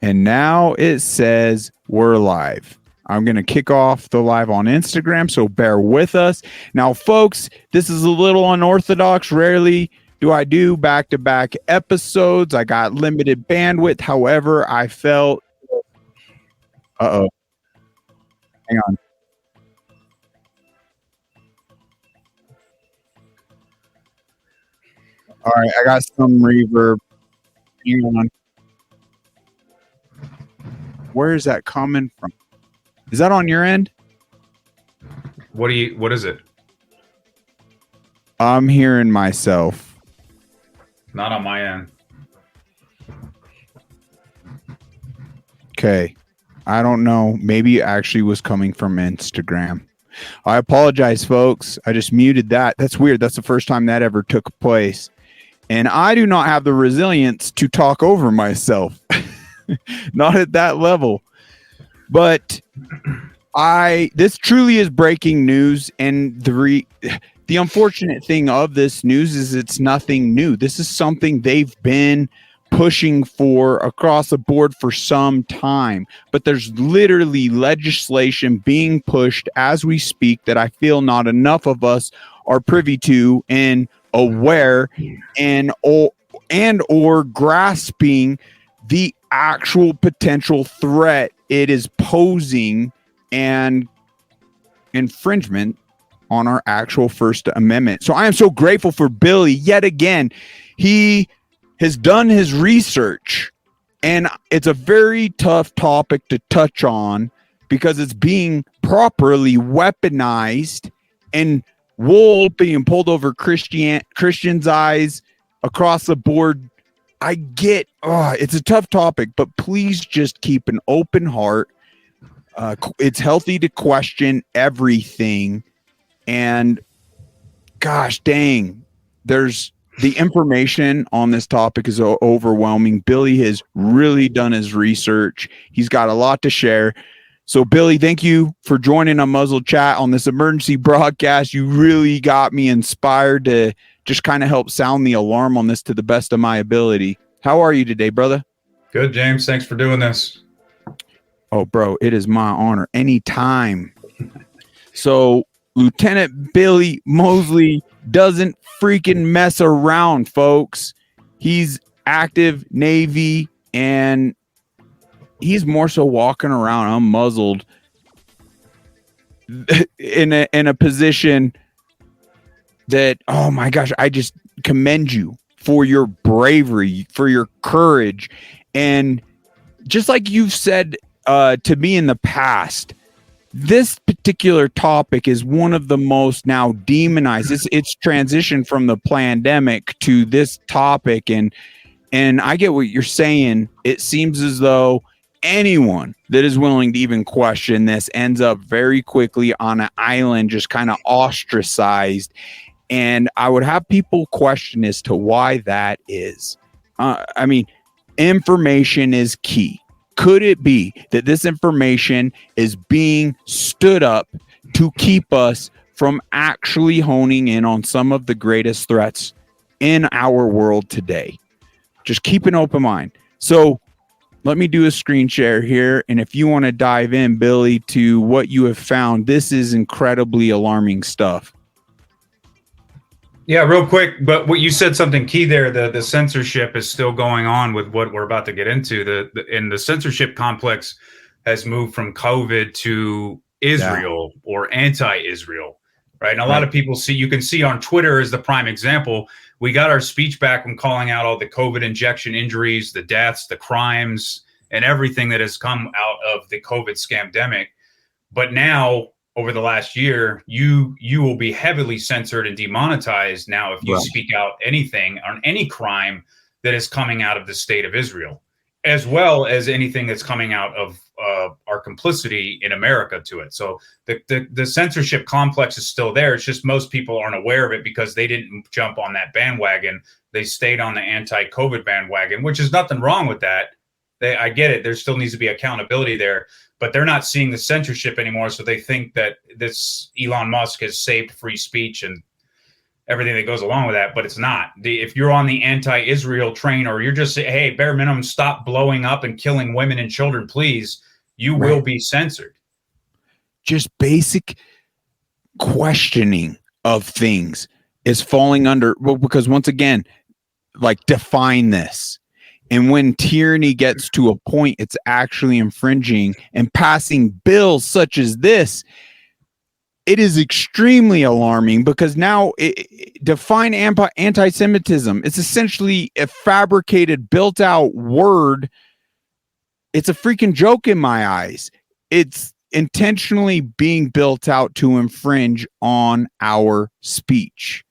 And now it says we're live. I'm going to kick off the live on Instagram, so bear with us. Now, folks, this is a little unorthodox. Rarely do I do back-to-back episodes. I got limited bandwidth. However, I felt... Uh-oh. Hang on. All right, I got some reverb. Hang on. Where is that coming from? Is that on your end? What is it? I'm hearing myself. Not on my end. Okay. I don't know. Maybe it actually was coming from Instagram. I apologize, folks. I just muted that. That's weird. That's the first time that ever took place. And I do not have the resilience to talk over myself. Not at that level. But this truly is breaking news, and the unfortunate thing of this news is it's nothing new. This is something they've been pushing for across the board for some time, but there's literally legislation being pushed as we speak that I feel not enough of us are privy to and aware and or grasping the actual potential threat it is posing and infringement on our actual First Amendment. So I am so grateful for Billy yet again. He has done his research, and it's a very tough topic to touch on because it's being properly weaponized and wool being pulled over Christians' eyes across the board. I get, it's a tough topic, but please just keep an open heart. It's healthy to question everything. And gosh dang, the information on this topic is overwhelming. Billy has really done his research. He's got a lot to share. So Billy, thank you for joining Unmuzzled Chat on this emergency broadcast. You really got me inspired to just kind of help sound the alarm on this to the best of my ability. How are you today, brother? Good, James. Thanks for doing this. Oh, bro, it is my honor. Anytime. So Lieutenant Billy Mosley doesn't freaking mess around, folks. He's active Navy, and he's more so walking around unmuzzled in a position that, oh my gosh, I just commend you for your bravery, for your courage. And just like you've said to me in the past, this particular topic is one of the most now demonized. It's transitioned from the pandemic to this topic. And I get what you're saying. It seems as though anyone that is willing to even question this ends up very quickly on an island, just kind of ostracized. And I would have people question as to why that is. I mean, information is key. Could it be that this information is being stood up to keep us from actually honing in on some of the greatest threats in our world today? Just keep an open mind. So let me do a screen share here. And if you want to dive in, Billy, to what you have found, this is incredibly alarming stuff. Yeah, real quick, but what you said something key there. The censorship is still going on with what we're about to get into. The censorship complex has moved from COVID to Israel or anti-Israel, right? And a lot of people you can see on Twitter as the prime example. We got our speech back from calling out all the COVID injection injuries, the deaths, the crimes, and everything that has come out of the COVID scamdemic. But now, over the last year, you will be heavily censored and demonetized now if you speak out anything on any crime that is coming out of the state of Israel, as well as anything that's coming out of our complicity in America to it. So the censorship complex is still there. It's just most people aren't aware of it because they didn't jump on that bandwagon. They stayed on the anti-COVID bandwagon, which is nothing wrong with that. I get it. There still needs to be accountability there. But they're not seeing the censorship anymore, so they think that this Elon Musk has saved free speech, and everything that goes along with that, but it's not. If you're on the anti-Israel train, or you're just saying, hey, bare minimum, stop blowing up and killing women and children, please, you will be censored. Just basic questioning of things is falling under, well, because once again, like, define this. And when tyranny gets to a point, it's actually infringing and passing bills such as this. It is extremely alarming, because now define anti-Semitism. It's essentially a fabricated, built out word. It's a freaking joke in my eyes. It's intentionally being built out to infringe on our speech.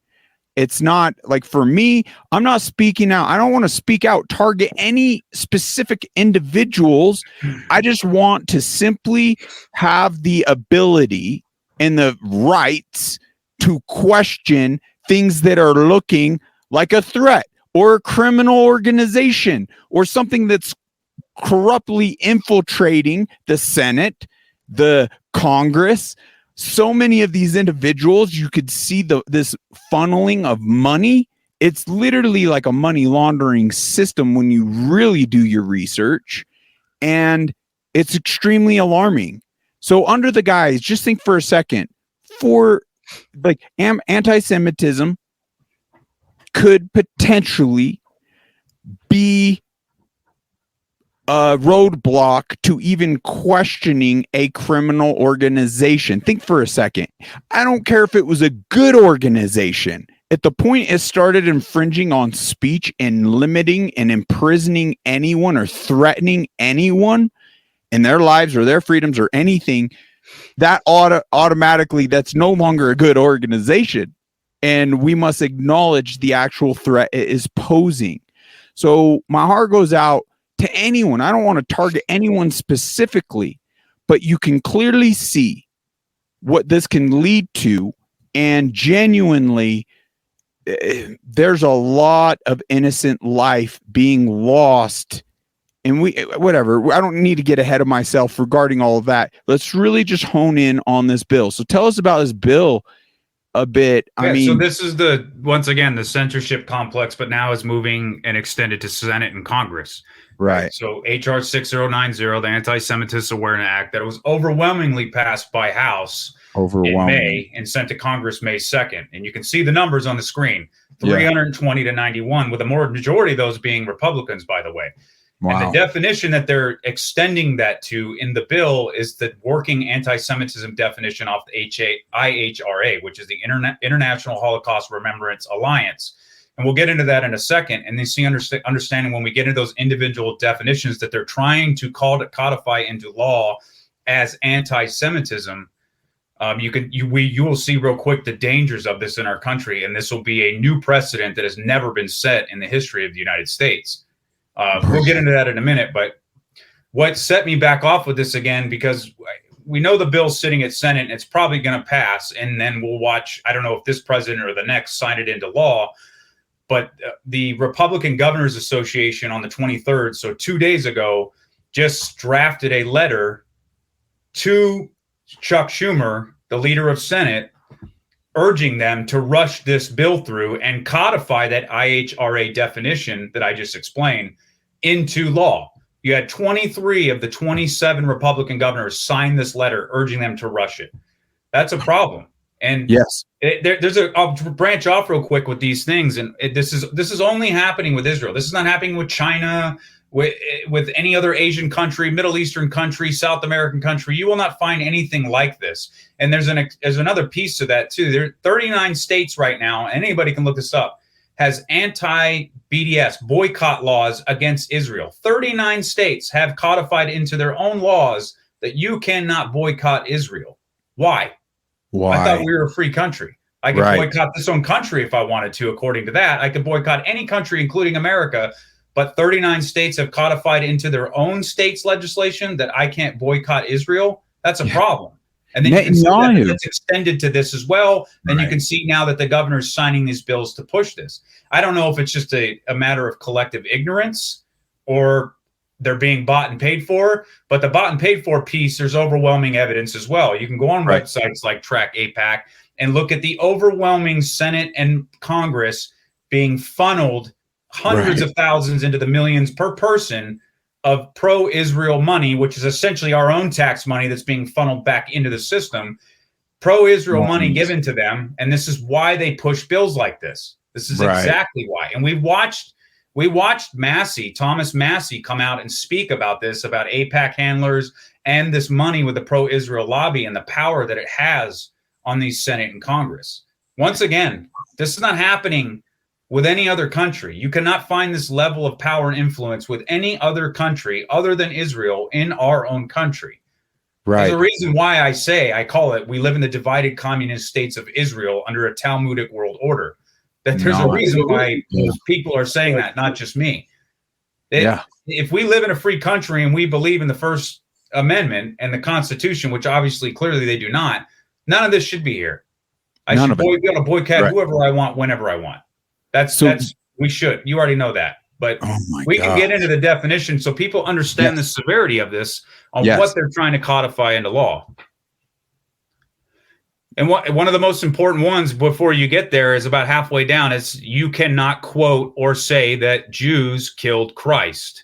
It's not like, for me, I'm not speaking out. I don't want to speak out, target any specific individuals. I just want to simply have the ability and the rights to question things that are looking like a threat, or a criminal organization, or something that's corruptly infiltrating the Senate, the Congress. So many of these individuals, you could see this funneling of money. It's literally like a money laundering system when you really do your research, and it's extremely alarming. So under the guise, just think for a second, for like anti-Semitism could potentially be a roadblock to even questioning a criminal organization. Think for a second. I don't care if it was a good organization. At the point it started infringing on speech and limiting and imprisoning anyone or threatening anyone in their lives or their freedoms or anything, that automatically, that's no longer a good organization. And we must acknowledge the actual threat it is posing. So my heart goes out to anyone. I don't want to target anyone specifically, but you can clearly see what this can lead to. And genuinely, there's a lot of innocent life being lost. And whatever, I don't need to get ahead of myself regarding all of that. Let's really just hone in on this bill. So tell us about this bill a bit. Yeah, I mean, so this is once again, the censorship complex, but now is moving and extended to Senate and Congress. Right. So HR 6090, the Anti-Semitism Awareness Act, that was overwhelmingly passed by House in May and sent to Congress May 2nd. And you can see the numbers on the screen, 320 to 91, with a majority of those being Republicans, by the way. Wow. And the definition that they're extending that to in the bill is the working anti-Semitism definition off the IHRA, which is the International Holocaust Remembrance Alliance. And we'll get into that in a second. And then see understanding when we get into those individual definitions that they're trying to codify into law as anti-Semitism. You will see real quick the dangers of this in our country. And this will be a new precedent that has never been set in the history of the United States. We'll get into that in a minute, but what set me back off with this again, because we know the bill's sitting at Senate and it's probably going to pass, and then we'll watch, I don't know if this president or the next sign it into law, but the Republican Governors Association on the 23rd, so 2 days ago, just drafted a letter to Chuck Schumer, the leader of Senate, urging them to rush this bill through and codify that IHRA definition that I just explained into law. You had 23 of the 27 Republican governors sign this letter urging them to rush it. That's a problem. And yes, there's I'll branch off real quick with these things. And this is only happening with Israel. This is not happening with China, with any other Asian country, Middle Eastern country, South American country. You will not find anything like this. And there's another piece to that too. There are 39 states right now, anybody can look this up, has anti-BDS boycott laws against Israel. 39 states have codified into their own laws that you cannot boycott Israel. Why? I thought we were a free country. I could boycott this own country if I wanted to, according to that. I could boycott any country, including America. But 39 states have codified into their own state's legislation that I can't boycott Israel. That's a problem. And then you can see that it's extended to this as well. And you can see now that the governor's signing these bills to push this. I don't know if it's just a matter of collective ignorance or they're being bought and paid for. But the bought and paid for piece, there's overwhelming evidence as well. You can go on websites like Track APAC and look at the overwhelming Senate and Congress being funneled hundreds of thousands into the millions per person of pro-Israel money, which is essentially our own tax money that's being funneled back into the system, pro-Israel money given to them. And this is why they push bills like this. This is exactly why. And we watched Thomas Massey come out and speak about this, about AIPAC handlers and this money with the pro-Israel lobby and the power that it has on the Senate and Congress. Once again, this is not happening with any other country. You cannot find this level of power and influence with any other country other than Israel in our own country. There's a reason why I call it, we live in the divided communist states of Israel under a Talmudic world order. That there's a reason why people are saying that, not just me. If we live in a free country and we believe in the First Amendment and the Constitution, which obviously clearly they do not, none of this should be here. I should be able to boycott whoever I want, whenever I want. We should. You already know that. But we can get into the definition so people understand the severity of this on what they're trying to codify into law. And one of the most important ones before you get there is about halfway down. Is you cannot quote or say that Jews killed Christ.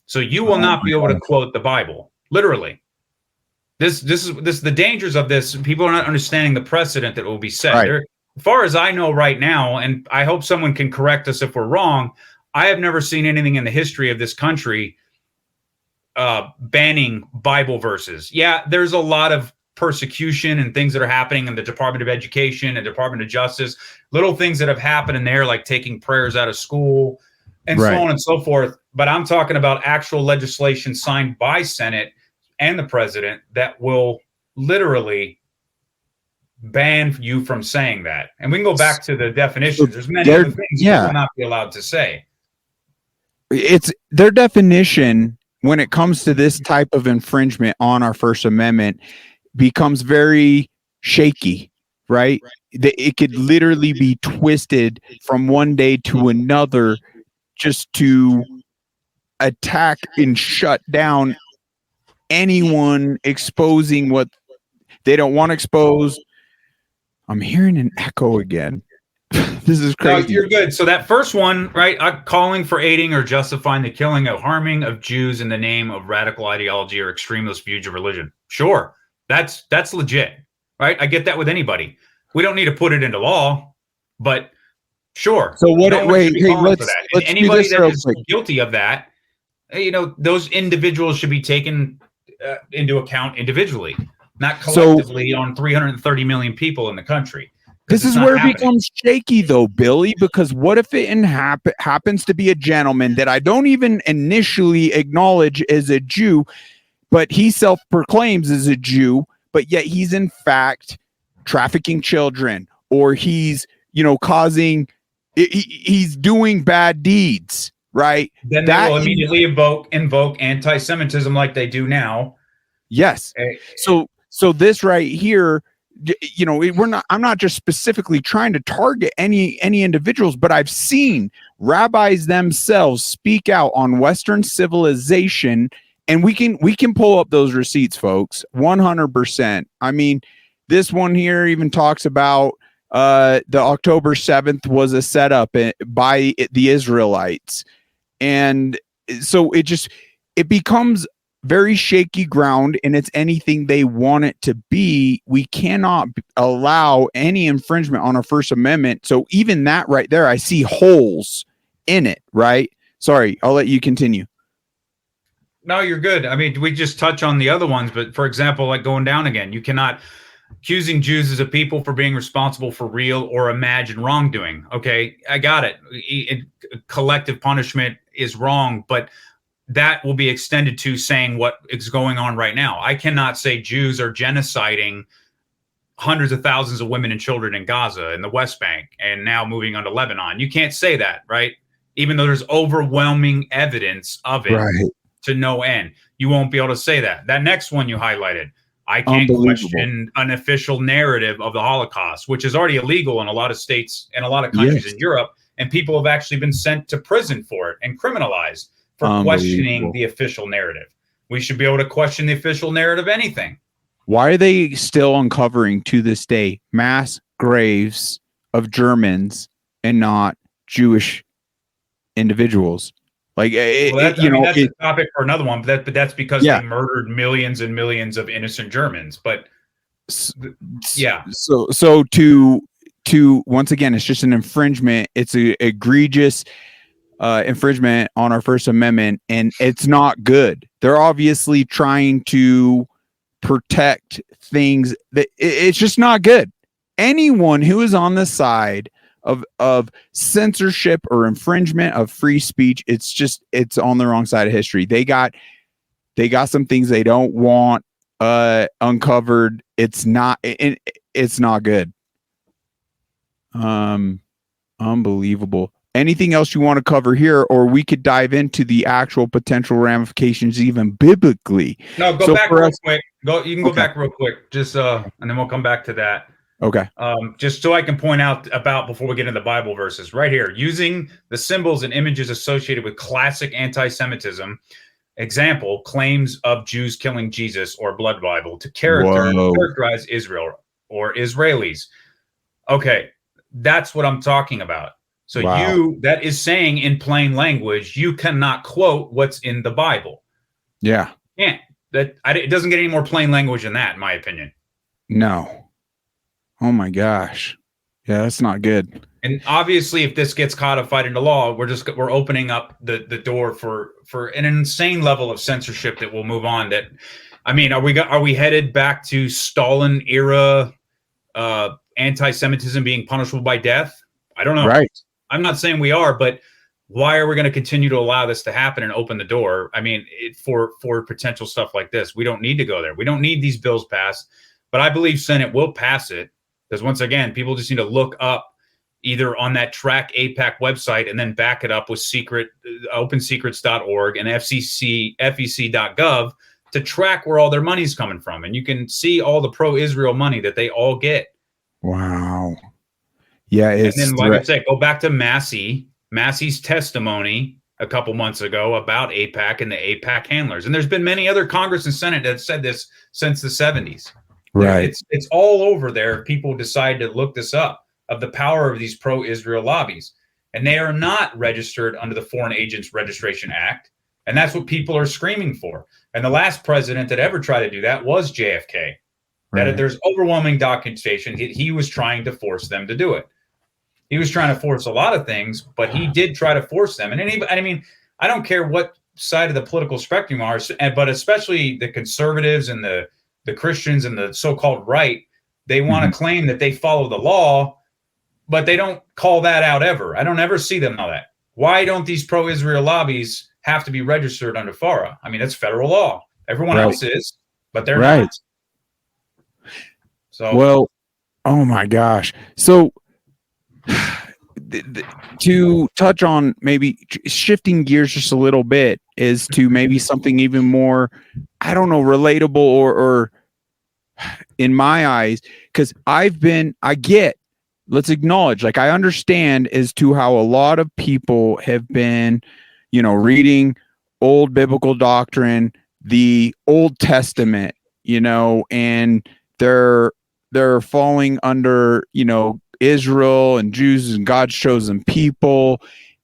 So you will not be able to quote the Bible. Literally. This is the dangers of this. People are not understanding the precedent that will be set. As far as I know right now, and I hope someone can correct us if we're wrong, I have never seen anything in the history of this country banning Bible verses. Yeah, there's a lot of persecution and things that are happening in the Department of Education and Department of Justice, little things that have happened in there, like taking prayers out of school and so on and so forth. But I'm talking about actual legislation signed by Senate and the president that will literally ban you from saying that. And we can go back to the definitions. There's many other things you will not be allowed to say. It's their definition when it comes to this type of infringement on our First Amendment becomes very shaky, right? It could literally be twisted from one day to another just to attack and shut down anyone exposing what they don't want to expose. I'm hearing an echo again. This is crazy. No, you're good. So that first one, right? Calling for aiding or justifying the killing or harming of Jews in the name of radical ideology or extremist views of religion. Sure, that's legit, right? I get that with anybody. We don't need to put it into law, but sure. So what? Let's anybody that is guilty of that, those individuals should be taken into account individually, not collectively on 330 million people in the country. This is where it becomes shaky, though, Billy, because what if it happens to be a gentleman that I don't even initially acknowledge as a Jew, but he self-proclaims as a Jew, but yet he's in fact trafficking children, or he's, he's doing bad deeds, right? Then they will immediately invoke anti-Semitism like they do now. Yes. So this right here, I'm not just specifically trying to target any individuals, but I've seen rabbis themselves speak out on Western civilization, and we can pull up those receipts, folks. 100%. I mean, this one here even talks about the October 7th was a setup by the Israelites, and so it becomes very shaky ground, and it's anything they want it to be. We cannot allow any infringement on our First Amendment. So even that right there, I see holes in it, right? Sorry, I'll let you continue. No, you're good. I mean, we just touch on the other ones, but for example, like going down again, you cannot accusing Jews as a people for being responsible for real or imagined wrongdoing. Okay, I got it. Collective punishment is wrong, but that will be extended to saying what is going on right now. I cannot say Jews are genociding hundreds of thousands of women and children in Gaza and the West Bank and now moving on to Lebanon. You can't say that, right? Even though there's overwhelming evidence of it to no end. You won't be able to say that. That next one you highlighted, I can't question an official narrative of the Holocaust, which is already illegal in a lot of states and a lot of countries in Europe. And people have actually been sent to prison for it and criminalized for questioning the official narrative. We should be able to question the official narrative of anything. Why are they still uncovering to this day mass graves of Germans and not Jewish individuals. Like, that's a topic for another one, but that's because they murdered millions and millions of innocent Germans. But yeah. So to once again, it's just an infringement. It's a egregious infringement on our First Amendment, and it's not good. They're obviously trying to protect things that it's just not good. Anyone who is on the side of censorship or infringement of free speech, it's on the wrong side of history. They got some things they don't want uncovered. It's not good. Unbelievable. Anything else you want to cover here, or we could dive into the actual potential ramifications even biblically? No, go back real quick. You can go back real quick, just and then we'll come back to that. Okay. Just so I can point out about before we get into the Bible verses right here, using the symbols and images associated with classic anti-Semitism. Example, claims of Jews killing Jesus or blood Bible to characterize Israel or Israelis. Okay, that's what I'm talking about. So that is saying in plain language, you cannot quote what's in the Bible. Yeah. Can't. It doesn't get any more plain language than that, in my opinion. No. Oh my gosh. Yeah, that's not good. And obviously, if this gets codified into law, we're opening up the door for an insane level of censorship that will move on. That, I mean, are we headed back to Stalin era anti-Semitism being punishable by death? I don't know. Right. I'm not saying we are, but why are we going to continue to allow this to happen and open the door? I mean, for potential stuff like this, we don't need to go there. We don't need these bills passed, but I believe Senate will pass it. Because once again, people just need to look up either on that Track APAC website and then back it up with opensecrets.org and fec.gov to track where all their money's coming from. And you can see all the pro-Israel money that they all get. Wow. Yeah. And then, like I said, go back to Massey's testimony a couple months ago about APAC and the APAC handlers. And there's been many other Congress and Senate that said this since the 70s. Right. It's all over there. People decide to look this up of the power of these pro-Israel lobbies. And they are not registered under the Foreign Agents Registration Act. And that's what people are screaming for. And the last president that ever tried to do that was JFK. Right. That there's overwhelming documentation. He was trying to force them to do it. He was trying to force a lot of things, but he did try to force them. And I don't care what side of the political spectrum you are, but especially the conservatives and the Christians and the so-called right, they want to claim that they follow the law, but they don't call that out ever. I don't ever see them know that. Why don't these pro-Israel lobbies have to be registered under FARA? I mean, that's federal law. Everyone else is, but they're not. So, well, oh my gosh. So to touch on maybe shifting gears just a little bit is to maybe something even more, I don't know, relatable or in my eyes, because let's acknowledge, like, I understand as to how a lot of people have been, reading old biblical doctrine, the Old Testament, and they're falling under, Israel and Jews and God's chosen people,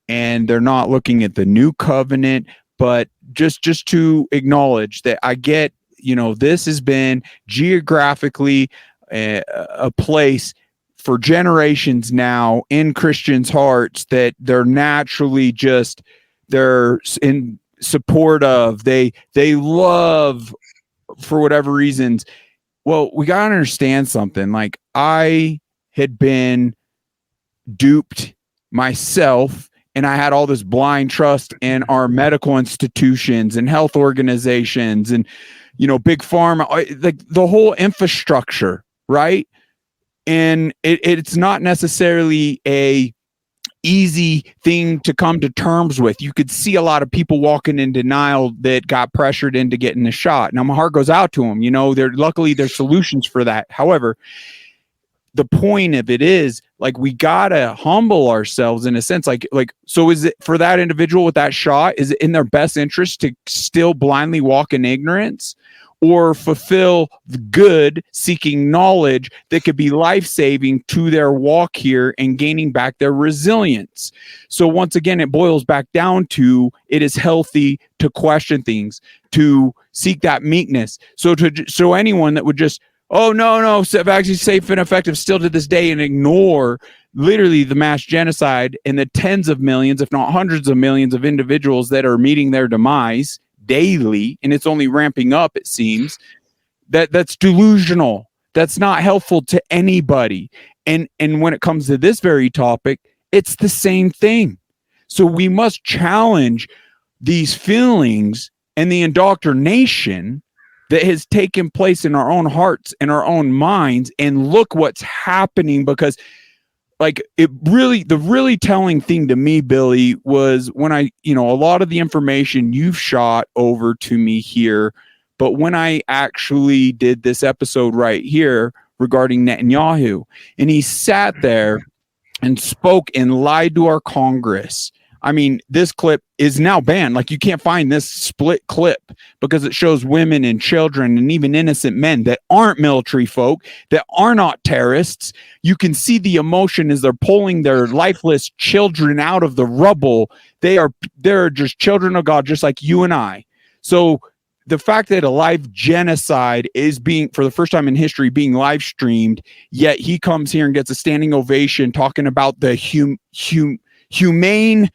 and they're not looking at the new covenant. But just to acknowledge that I get, this has been geographically a place for generations now in Christians' hearts that they're naturally they're in support of, they love for whatever reasons. Well, we got to understand something. Like, I had been duped myself, and I had all this blind trust in our medical institutions and health organizations and, big pharma, like the whole infrastructure, right? And it's not necessarily a easy thing to come to terms with. You could see a lot of people walking in denial that got pressured into getting the shot. Now, my heart goes out to them. Luckily there's solutions for that. However, the point of it is, like, we gotta humble ourselves in a sense. Like, so is it for that individual with that shot? Is it in their best interest to still blindly walk in ignorance, or fulfill the good, seeking knowledge that could be life-saving to their walk here and gaining back their resilience. So once again, it boils back down to it is healthy to question things, to seek that meekness. So anyone that would just, oh, no, vaccine safe and effective still to this day, and ignore literally the mass genocide and the tens of millions, if not hundreds of millions of individuals that are meeting their demise daily, and it's only ramping up, it seems, that's delusional. That's not helpful to anybody. And when it comes to this very topic, it's the same thing. So we must challenge these feelings and the indoctrination that has taken place in our own hearts and our own minds, and look what's happening. Because the really telling thing to me, Billy, was when a lot of the information you've shot over to me here, but when I actually did this episode right here regarding Netanyahu, and he sat there and spoke and lied to our Congress. I mean, this clip is now banned. Like, you can't find this split clip because it shows women and children and even innocent men that aren't military folk, that are not terrorists. You can see the emotion as they're pulling their lifeless children out of the rubble. They're just children of God, just like you and I. So the fact that a live genocide is being, for the first time in history, being live streamed, yet he comes here and gets a standing ovation talking about the humane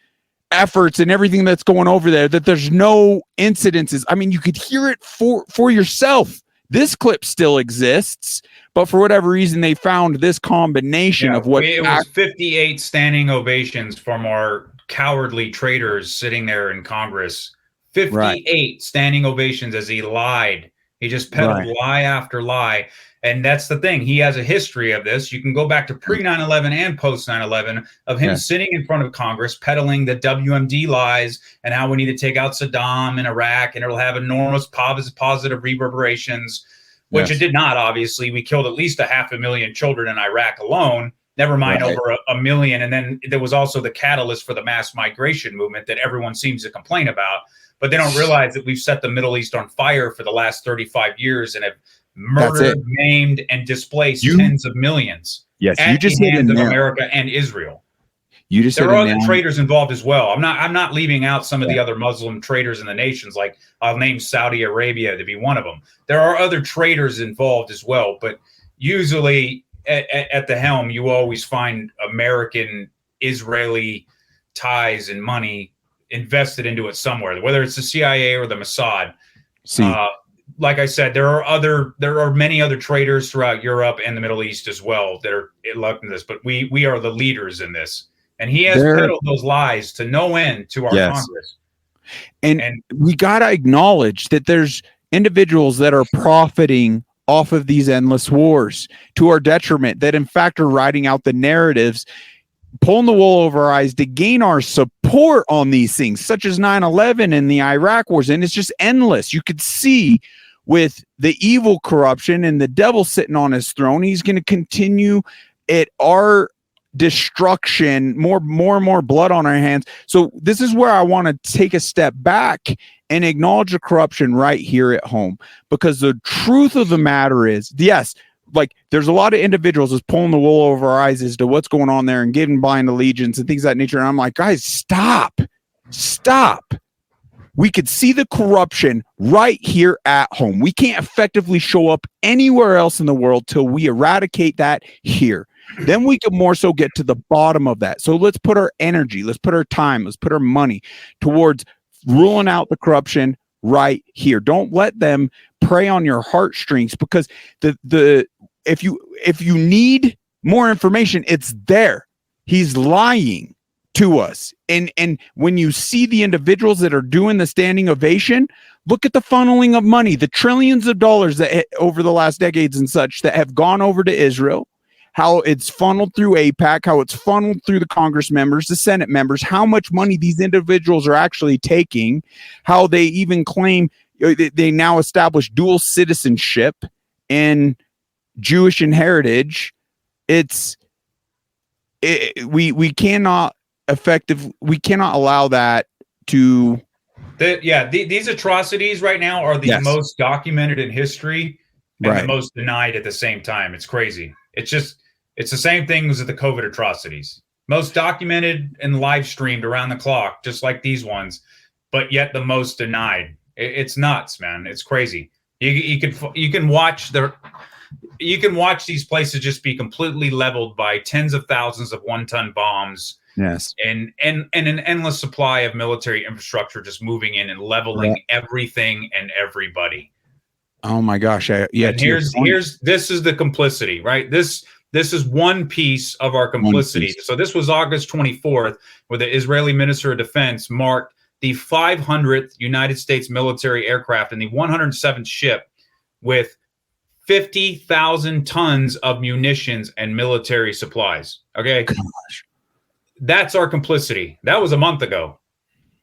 efforts and everything that's going over there, that there's no incidences. I mean, you could hear it for yourself. This clip still exists, but for whatever reason, they found this combination of what it was 58 standing ovations from our cowardly traitors sitting there in Congress. 58 standing ovations as he lied. He just peddled lie after lie. And that's the thing. He has a history of this. You can go back to pre 9/11 and post 9/11 of him sitting in front of Congress peddling the WMD lies and how we need to take out Saddam in Iraq, and it'll have enormous positive reverberations, which it did not, obviously. We killed at least 500,000 children in Iraq alone, never mind over a million. And then there was also the catalyst for the mass migration movement that everyone seems to complain about. But they don't realize that we've set the Middle East on fire for the last 35 years and have murdered, maimed, and displaced tens of millions. Yes, at you just the hit hands a of nail. America and Israel. There are other traitors involved as well. I'm not leaving out some of the other Muslim traitors in the nations. Like, I'll name Saudi Arabia to be one of them. There are other traitors involved as well, but usually at the helm, you always find American, Israeli ties and money invested into it somewhere, whether it's the CIA or the Mossad. Like I said, there are many other traitors throughout Europe and the Middle East as well that are elected in this, but we are the leaders in this. And he has peddled those lies to no end to our Congress. And we got to acknowledge that there's individuals that are profiting off of these endless wars to our detriment, that in fact are writing out the narratives, pulling the wool over our eyes to gain our support on these things, such as 9/11 and the Iraq wars. And it's just endless. You could see with the evil corruption and the devil sitting on his throne, he's going to continue at our destruction, more and more blood on our hands. So this is where I want to take a step back and acknowledge the corruption right here at home, because the truth of the matter is, yes, like, there's a lot of individuals that's pulling the wool over our eyes as to what's going on there and giving blind allegiance and things of that nature. And I'm like, guys, stop. We could see the corruption right here at home. We can't effectively show up anywhere else in the world till we eradicate that here. Then we can more so get to the bottom of that. So let's put our energy, let's put our time, let's put our money towards ruling out the corruption right here. Don't let them prey on your heartstrings, because if you need more information, it's there. He's lying to us. And when you see the individuals that are doing the standing ovation, look at the funneling of money, the trillions of dollars that over the last decades and such that have gone over to Israel, how it's funneled through AIPAC, how it's funneled through the Congress members, the Senate members, how much money these individuals are actually taking, how they even claim they now establish dual citizenship and Jewish and heritage. We cannot allow that to These atrocities right now are the Yes. most documented in history and Right. the most denied at the same time. It's crazy. It's the same thing as the COVID atrocities. Most documented and live streamed around the clock, just like these ones, but yet the most denied. It's nuts, man. It's crazy. You can watch these places just be completely leveled by tens of thousands of 1-ton bombs. Yes. And an endless supply of military infrastructure just moving in and leveling everything and everybody. Oh my gosh. And this is the complicity, right? This is one piece of our complicity. So this was August 24th, where the Israeli Minister of Defense marked the 500th United States military aircraft and the 107th ship with 50,000 tons of munitions and military supplies. Okay. Gosh. That's our complicity. That was a month ago.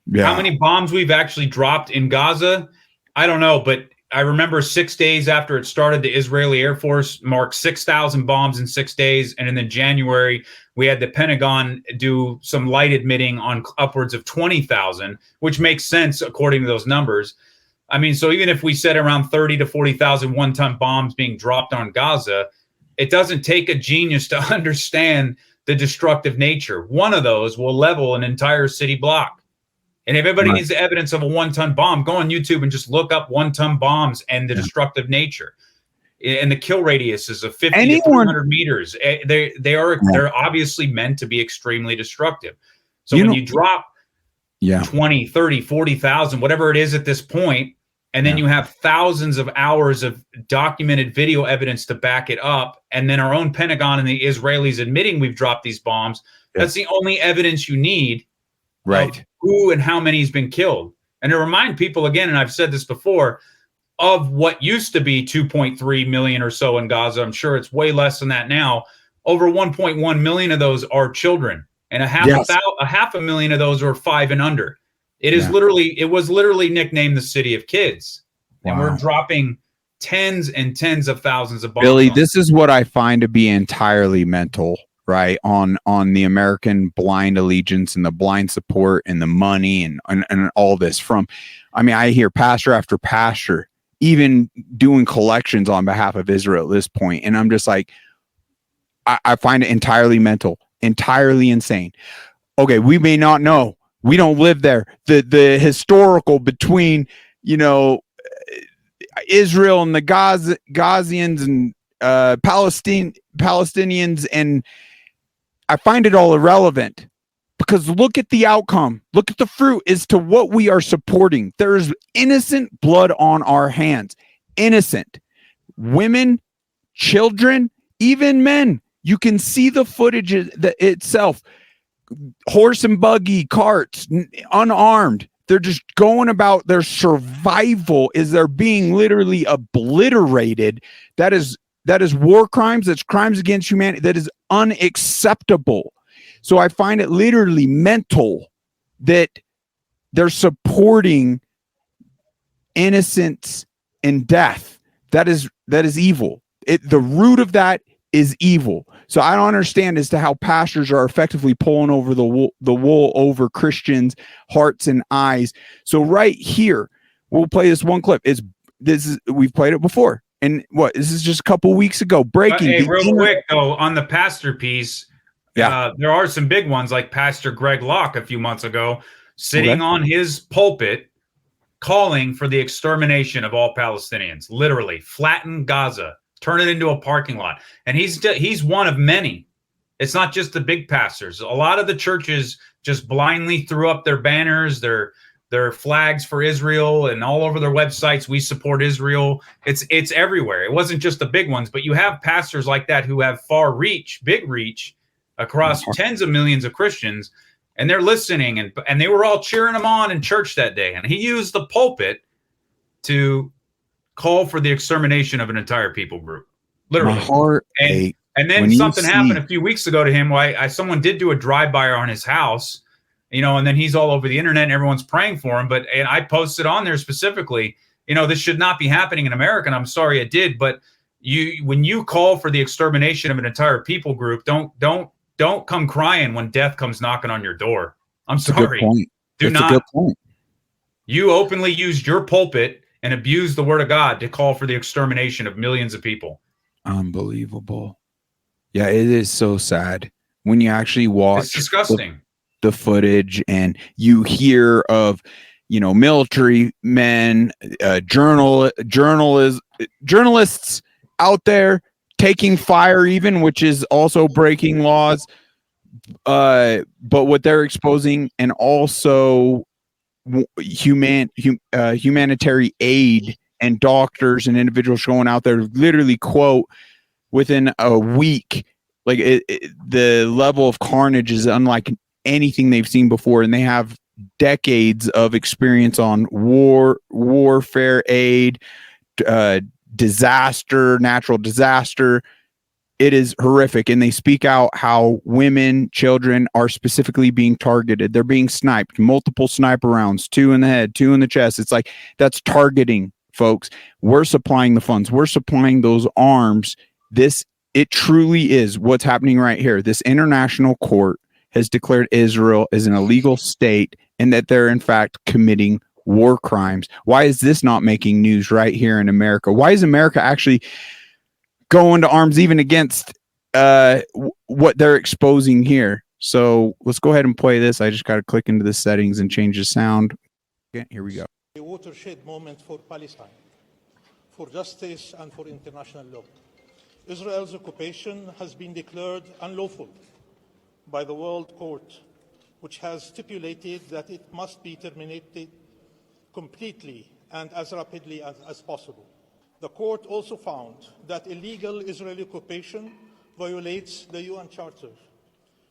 Yeah. How many bombs we've actually dropped in Gaza? I don't know, but I remember 6 days after it started, the Israeli Air Force marked 6,000 bombs in 6 days. And in January, we had the Pentagon do some light admitting on upwards of 20,000, which makes sense according to those numbers. I mean, so even if we said around 30 to 40,000 1-ton bombs being dropped on Gaza, it doesn't take a genius to understand the destructive nature. One of those will level an entire city block. And if everybody needs the evidence of a 1-ton bomb, go on YouTube and just look up 1-ton bombs and the destructive nature. And the kill radius is of 50 to 300 meters. They're obviously meant to be extremely destructive. So when you drop 20, 30, 40,000, whatever it is at this point, and then you have thousands of hours of documented video evidence to back it up, and then our own Pentagon and the Israelis admitting we've dropped these bombs, that's the only evidence you need. Right. Of who and how many has been killed. And to remind people again, and I've said this before, of what used to be 2.3 million or so in Gaza, I'm sure it's way less than that now. Over 1.1 million of those are children, and a half a million of those are 5 and under. It was literally nicknamed the City of Kids. Wow. And we're dropping tens and tens of thousands of bombs. Billy, this is what I find to be entirely mental. Right on the American blind allegiance and the blind support and the money and all this from, I mean, I hear pastor after pastor even doing collections on behalf of Israel at this point, and I'm just like, I find it entirely mental, entirely insane. Okay, we may not know, we don't live there. The historical between Israel and the Gazians and Palestinians, and I find it all irrelevant because look at the outcome. Look at the fruit as to what we are supporting. There's innocent blood on our hands. Innocent. Women, children, even men. You can see the footage itself. Horse and buggy, carts, unarmed. They're just going about their survival as they're being literally obliterated. That is war crimes. That's crimes against humanity. That is unacceptable. So I find it literally mental that they're supporting innocence and death. That is evil. The root of that is evil. So I don't understand as to how pastors are effectively pulling over the wool over Christians' hearts and eyes. So right here, we'll play this one clip. We've played it before. And this is just a couple weeks ago. Breaking. Hey, real quick though, on the pastor piece, there are some big ones like Pastor Greg Locke a few months ago, sitting on his pulpit, calling for the extermination of all Palestinians. Literally, flatten Gaza, turn it into a parking lot. And he's one of many. It's not just the big pastors. A lot of the churches just blindly threw up their banners, their flags for Israel, and all over their websites, we support Israel. It's everywhere. It wasn't just the big ones, but you have pastors like that who have big reach across tens of millions of Christians, and they're listening, and they were all cheering him on in church that day. And he used the pulpit to call for the extermination of an entire people group. Literally. My heart and then something happened a few weeks ago to him. Someone did do a drive-by on his house, and then he's all over the internet and everyone's praying for him. And I posted on there specifically, this should not be happening in America. And I'm sorry it did. But when you call for the extermination of an entire people group, don't come crying when death comes knocking on your door. I'm sorry. Do not. A good point. You openly used your pulpit and abused the word of God to call for the extermination of millions of people. Unbelievable. Yeah, it is so sad when you actually watch It's disgusting. the footage and you hear of, military men, journalists out there taking fire, even, which is also breaking laws. But what they're exposing, and also humanitarian aid and doctors and individuals going out there, literally, quote, within a week, like the level of carnage is unlike anything they've seen before, and they have decades of experience on warfare aid, disaster, natural disaster. It is horrific, and they speak out how women, children are specifically being targeted. They're being sniped, multiple sniper rounds, 2 in the head, 2 in the chest. It's like, that's targeting, folks. We're supplying the funds, we're supplying those arms. It truly is what's happening right here. This international court has declared Israel as an illegal state, and that they're in fact committing war crimes. Why is this not making news right here in America? Why is America actually going to arms even against what they're exposing here? So let's go ahead and play this. I just got to click into the settings and change the sound. Okay, here we go. A watershed moment for Palestine, for justice and for international law. Israel's occupation has been declared unlawful by the World Court, which has stipulated that it must be terminated completely and as rapidly as possible. The court also found that illegal Israeli occupation violates the UN Charter,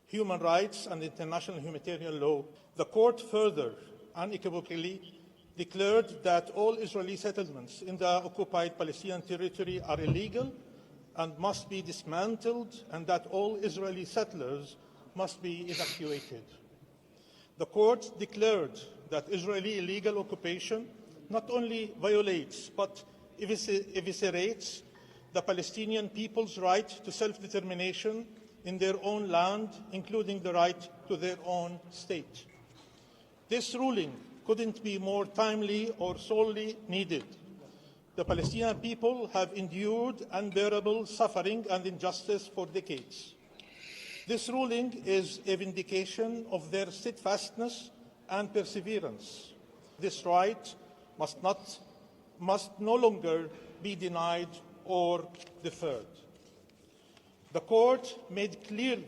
human rights, and international humanitarian law. The court further unequivocally declared that all Israeli settlements in the occupied Palestinian territory are illegal and must be dismantled, and that all Israeli settlers must be evacuated. The court declared that Israeli illegal occupation not only violates but eviscerates the Palestinian people's right to self-determination in their own land, including the right to their own state. This ruling couldn't be more timely or sorely needed. The Palestinian people have endured unbearable suffering and injustice for decades. This ruling is a vindication of their steadfastness and perseverance. This right must no longer be denied or deferred. The court made clear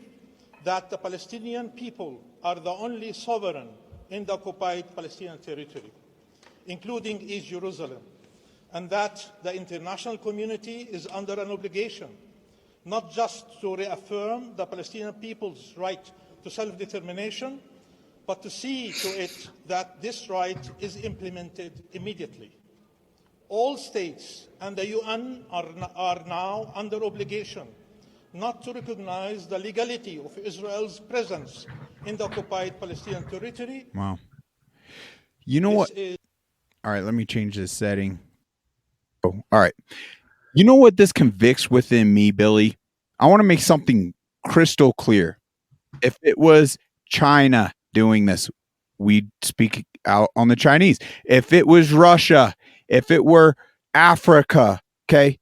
that the Palestinian people are the only sovereign in the occupied Palestinian territory, including East Jerusalem, and that the international community is under an obligation not just to reaffirm the Palestinian people's right to self-determination, but to see to it that this right is implemented immediately. All states and the UN are now under obligation not to recognize the legality of Israel's presence in the occupied Palestinian territory. Wow. You know what? All right, let me change this setting. Oh, all right. You know what this convicts within me, Billy? I want to make something crystal clear. If it was China doing this, we'd speak out on the Chinese. If it was Russia, if it were Africa, okay,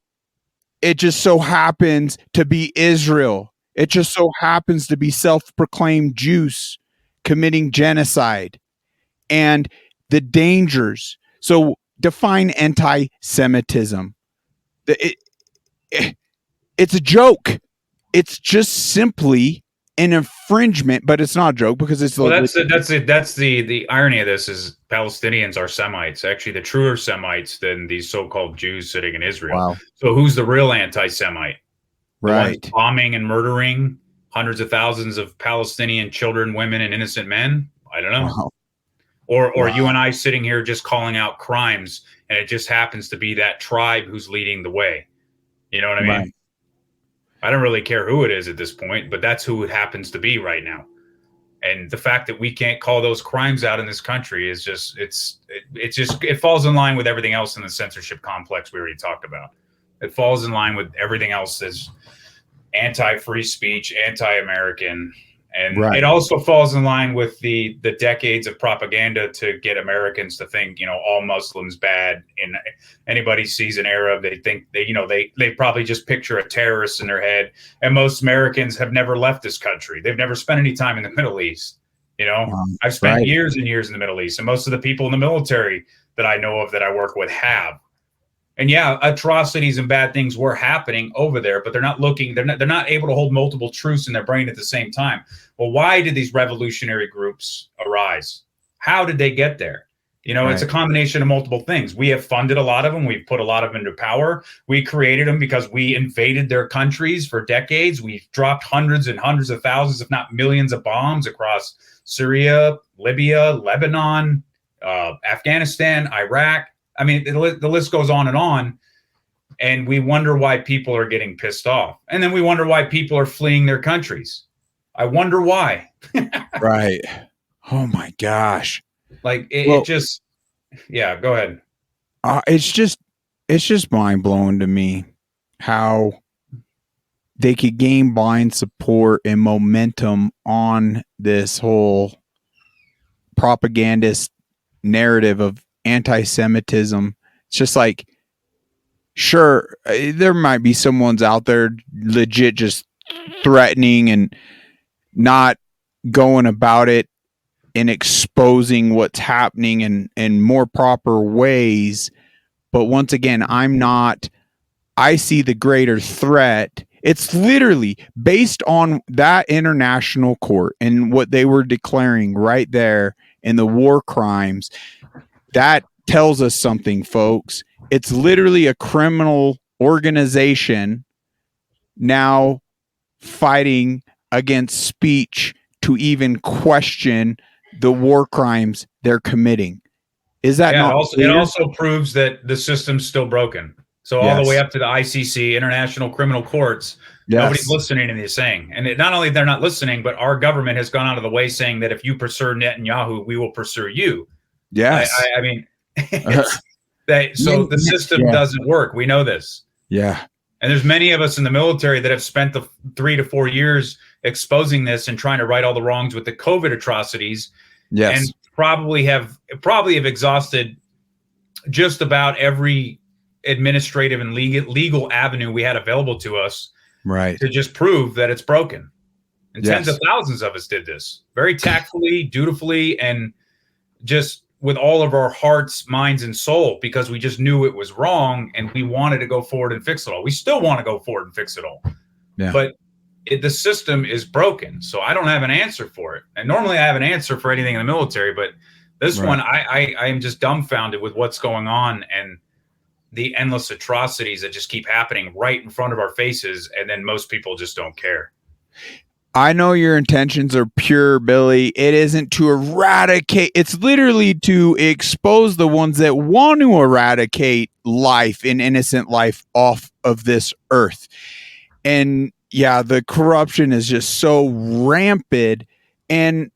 it just so happens to be Israel. It just so happens to be self-proclaimed Jews committing genocide and the dangers. So define anti-Semitism. It's a joke. It's just simply an infringement, but it's not a joke because it's that's the irony of this is Palestinians are Semites, actually the truer Semites than these so-called Jews sitting in Israel. Wow. So who's the real anti-Semite? Right. The ones bombing and murdering hundreds of thousands of Palestinian children, women, and innocent men? I don't know. Wow. Or Wow. you and I sitting here just calling out crimes, and it just happens to be that tribe who's leading the way. You know what I mean? Right. I don't really care who it is at this point, but that's who it happens to be right now. And the fact that we can't call those crimes out in this country is just it falls in line with everything else in the censorship complex we already talked about. It falls in line with everything else that's anti-free speech, anti-American, And Right. it also falls in line with the decades of propaganda to get Americans to think, all Muslims bad. And anybody sees an Arab, they think they probably just picture a terrorist in their head. And most Americans have never left this country. They've never spent any time in the Middle East. I've spent Right. years and years in the Middle East, and most of the people in the military that I know of that I work with have. And yeah, atrocities and bad things were happening over there, but they're not looking. They're not able to hold multiple truths in their brain at the same time. Well, why did these revolutionary groups arise? How did they get there? It's a combination of multiple things. We have funded a lot of them. We've put a lot of them into power. We created them because we invaded their countries for decades. We've dropped hundreds and hundreds of thousands, if not millions, of bombs across Syria, Libya, Lebanon, Afghanistan, Iraq. I mean, the list goes on. And we wonder why people are getting pissed off. And then we wonder why people are fleeing their countries. I wonder why. Right. Oh my gosh. Like it just, yeah, go ahead. It's just mind blowing to me how they could gain blind support and momentum on this whole propagandist narrative of anti-Semitism. It's just like, sure, there might be someone's out there legit just threatening and not going about it and exposing what's happening in more proper ways. But once again, I see the greater threat. It's literally based on that international court and what they were declaring right there in the war crimes. That tells us something, folks. It's literally a criminal organization now fighting against speech to even question the war crimes they're committing. Is that not it also proves that the system's still broken. So all the way up to the ICC, International Criminal Courts, nobody's listening to these saying. And not only they're not listening, but our government has gone out of the way saying that if you pursue Netanyahu, we will pursue you. Yes. I mean, so the system doesn't work. We know this. Yeah. And there's many of us in the military that have spent the 3 to 4 years exposing this and trying to right all the wrongs with the COVID atrocities. Yes. And probably have exhausted just about every administrative and legal avenue we had available to us, right, to just prove that it's broken. And tens of thousands of us did this very tactfully, dutifully, and just with all of our hearts, minds, and soul, because we just knew it was wrong and we wanted to go forward and fix it all. We still want to go forward and fix it all. Yeah. But the system is broken. So I don't have an answer for it. And normally I have an answer for anything in the military, but this one, I am just dumbfounded with what's going on and the endless atrocities that just keep happening right in front of our faces. And then most people just don't care. I know your intentions are pure, Billy. It isn't to eradicate. It's literally to expose the ones that want to eradicate life and innocent life off of this earth. And yeah, the corruption is just so rampant. And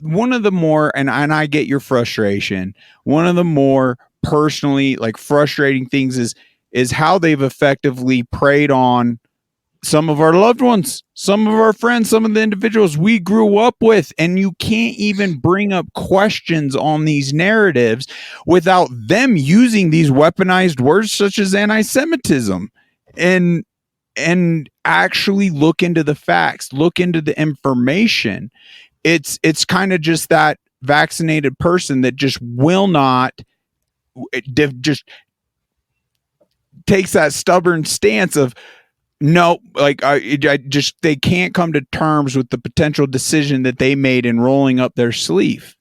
one of the more, and I get your frustration, one of the more personally frustrating things is how they've effectively preyed on some of our loved ones, some of our friends, some of the individuals we grew up with. And you can't even bring up questions on these narratives without them using these weaponized words such as anti-Semitism and actually look into the facts, look into the information. It's kind of just that vaccinated person that just will not, just takes that stubborn stance of no, they can't come to terms with the potential decision that they made in rolling up their sleeve.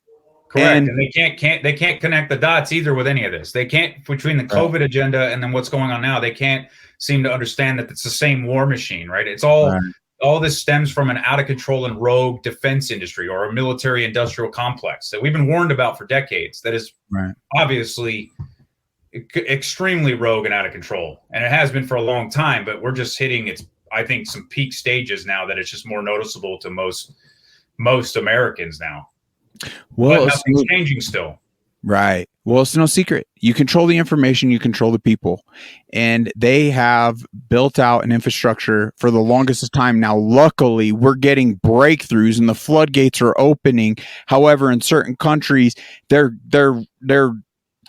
Correct. And they can't connect the dots either with any of this. They can't, between the COVID agenda and then what's going on now, they can't seem to understand that it's the same war machine, right? It's all this stems from an out of control and rogue defense industry or a military industrial complex that we've been warned about for decades. That is obviously extremely rogue and out of control. And it has been for a long time, but we're just hitting I think some peak stages now that it's just more noticeable to most Americans now. Well, but nothing's changing still. Right. Well, it's no secret. You control the information, you control the people. And they have built out an infrastructure for the longest time. Now, luckily, we're getting breakthroughs and the floodgates are opening. However, in certain countries, they're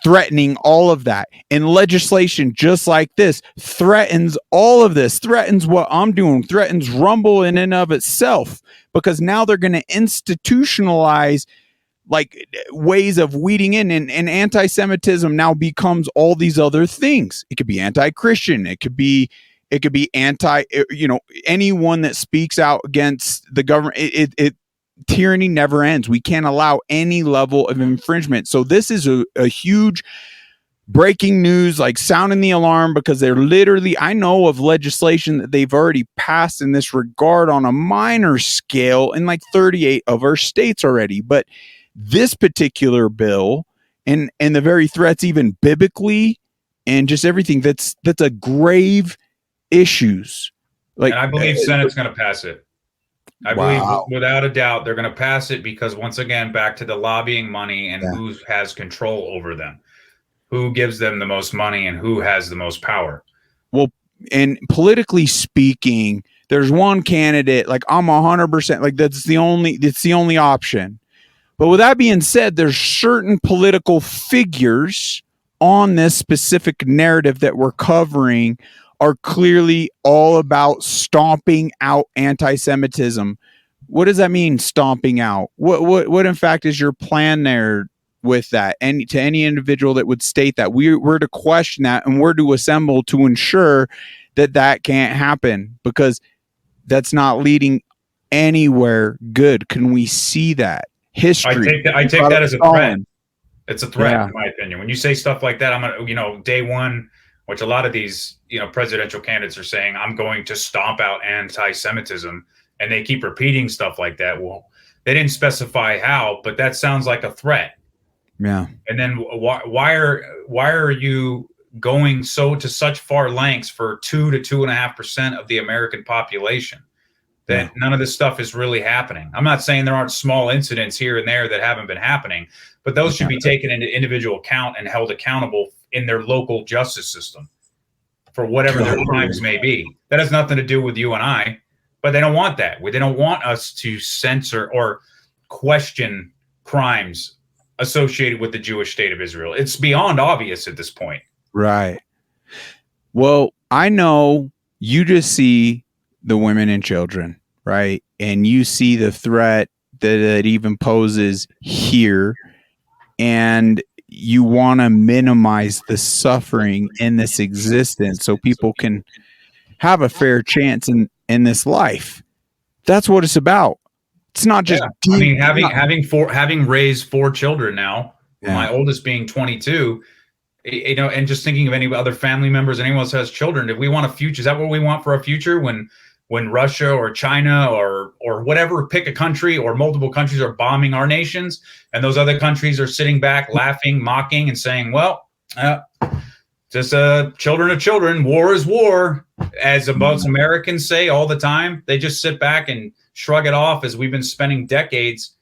threatening all of that. And legislation just like this threatens all of this, threatens what I'm doing, threatens Rumble in and of itself, because now they're going to institutionalize like ways of weeding in, and anti-Semitism now becomes all these other things. It could be anti-Christian. It could be anti, anyone that speaks out against the government. Tyranny never ends. We can't allow any level of infringement. So this is a huge breaking news, like sounding the alarm, because they're literally, I know of legislation that they've already passed in this regard on a minor scale in like 38 of our states already. But this particular bill and the very threats, even biblically, and just everything, that's a grave issues. Like, and I believe Senate's going to pass it. I believe without a doubt they're going to pass it, because once again, back to the lobbying money and who has control over them, who gives them the most money and who has the most power. Well, and politically speaking, there's one candidate, like I'm 100%, like it's the only option. But with that being said, there's certain political figures on this specific narrative that we're covering are clearly all about stomping out anti-Semitism. What does that mean, stomping out? What in fact is your plan there with that? And to any individual that would state that, we're to question that, and we're to assemble to ensure that can't happen, because that's not leading anywhere good. Can we see that? History. I take that as a threat. It's a threat, in my opinion. When you say stuff like that, I'm gonna, day one, which a lot of these, presidential candidates are saying, I'm going to stomp out anti-Semitism, and they keep repeating stuff like that. Well, they didn't specify how, but that sounds like a threat. Yeah. And then why are you going to such far lengths for 2 to 2.5% of the American population? That none of this stuff is really happening. I'm not saying there aren't small incidents here and there that haven't been happening, but those should be taken into individual account and held accountable in their local justice system for whatever their crimes may be. That has nothing to do with you and I, but they don't want that. They don't want us to censor or question crimes associated with the Jewish state of Israel. It's beyond obvious at this point. Right. Well, I know you just see the women and children, right? And you see the threat that it even poses here, and you want to minimize the suffering in this existence so people can have a fair chance in this life. That's what it's about. It's not just having raised 4 children now, my oldest being 22, and just thinking of any other family members, anyone else has children. If we want a future, is that what we want for a future when Russia or China or whatever, pick a country, or multiple countries are bombing our nations, and those other countries are sitting back, laughing, mocking, and saying, well, just children of children, war is war, as most Americans say all the time. They just sit back and shrug it off, as we've been spending decades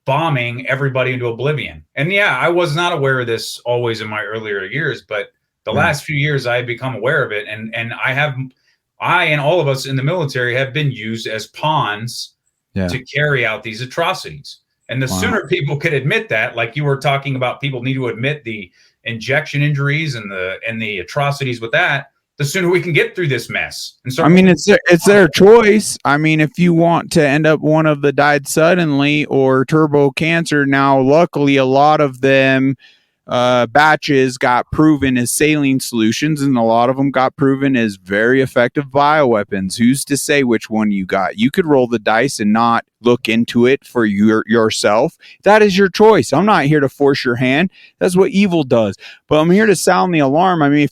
bombing everybody into oblivion. And I was not aware of this always in my earlier years, but the last few years I have become aware of it, and I and all of us in the military have been used as pawns to carry out these atrocities. And the sooner people could admit that, like you were talking about, people need to admit the injection injuries and the atrocities with that, the sooner we can get through this mess. And so, I mean, it's their choice. I mean, if you want to end up one of the died suddenly or turbo cancer, now luckily a lot of them batches got proven as saline solutions, and a lot of them got proven as very effective bioweapons. Who's to say which one you got? You could roll the dice and not look into it for yourself. That is your choice. I'm not here to force your hand. That's what evil does. But I'm here to sound the alarm. I mean,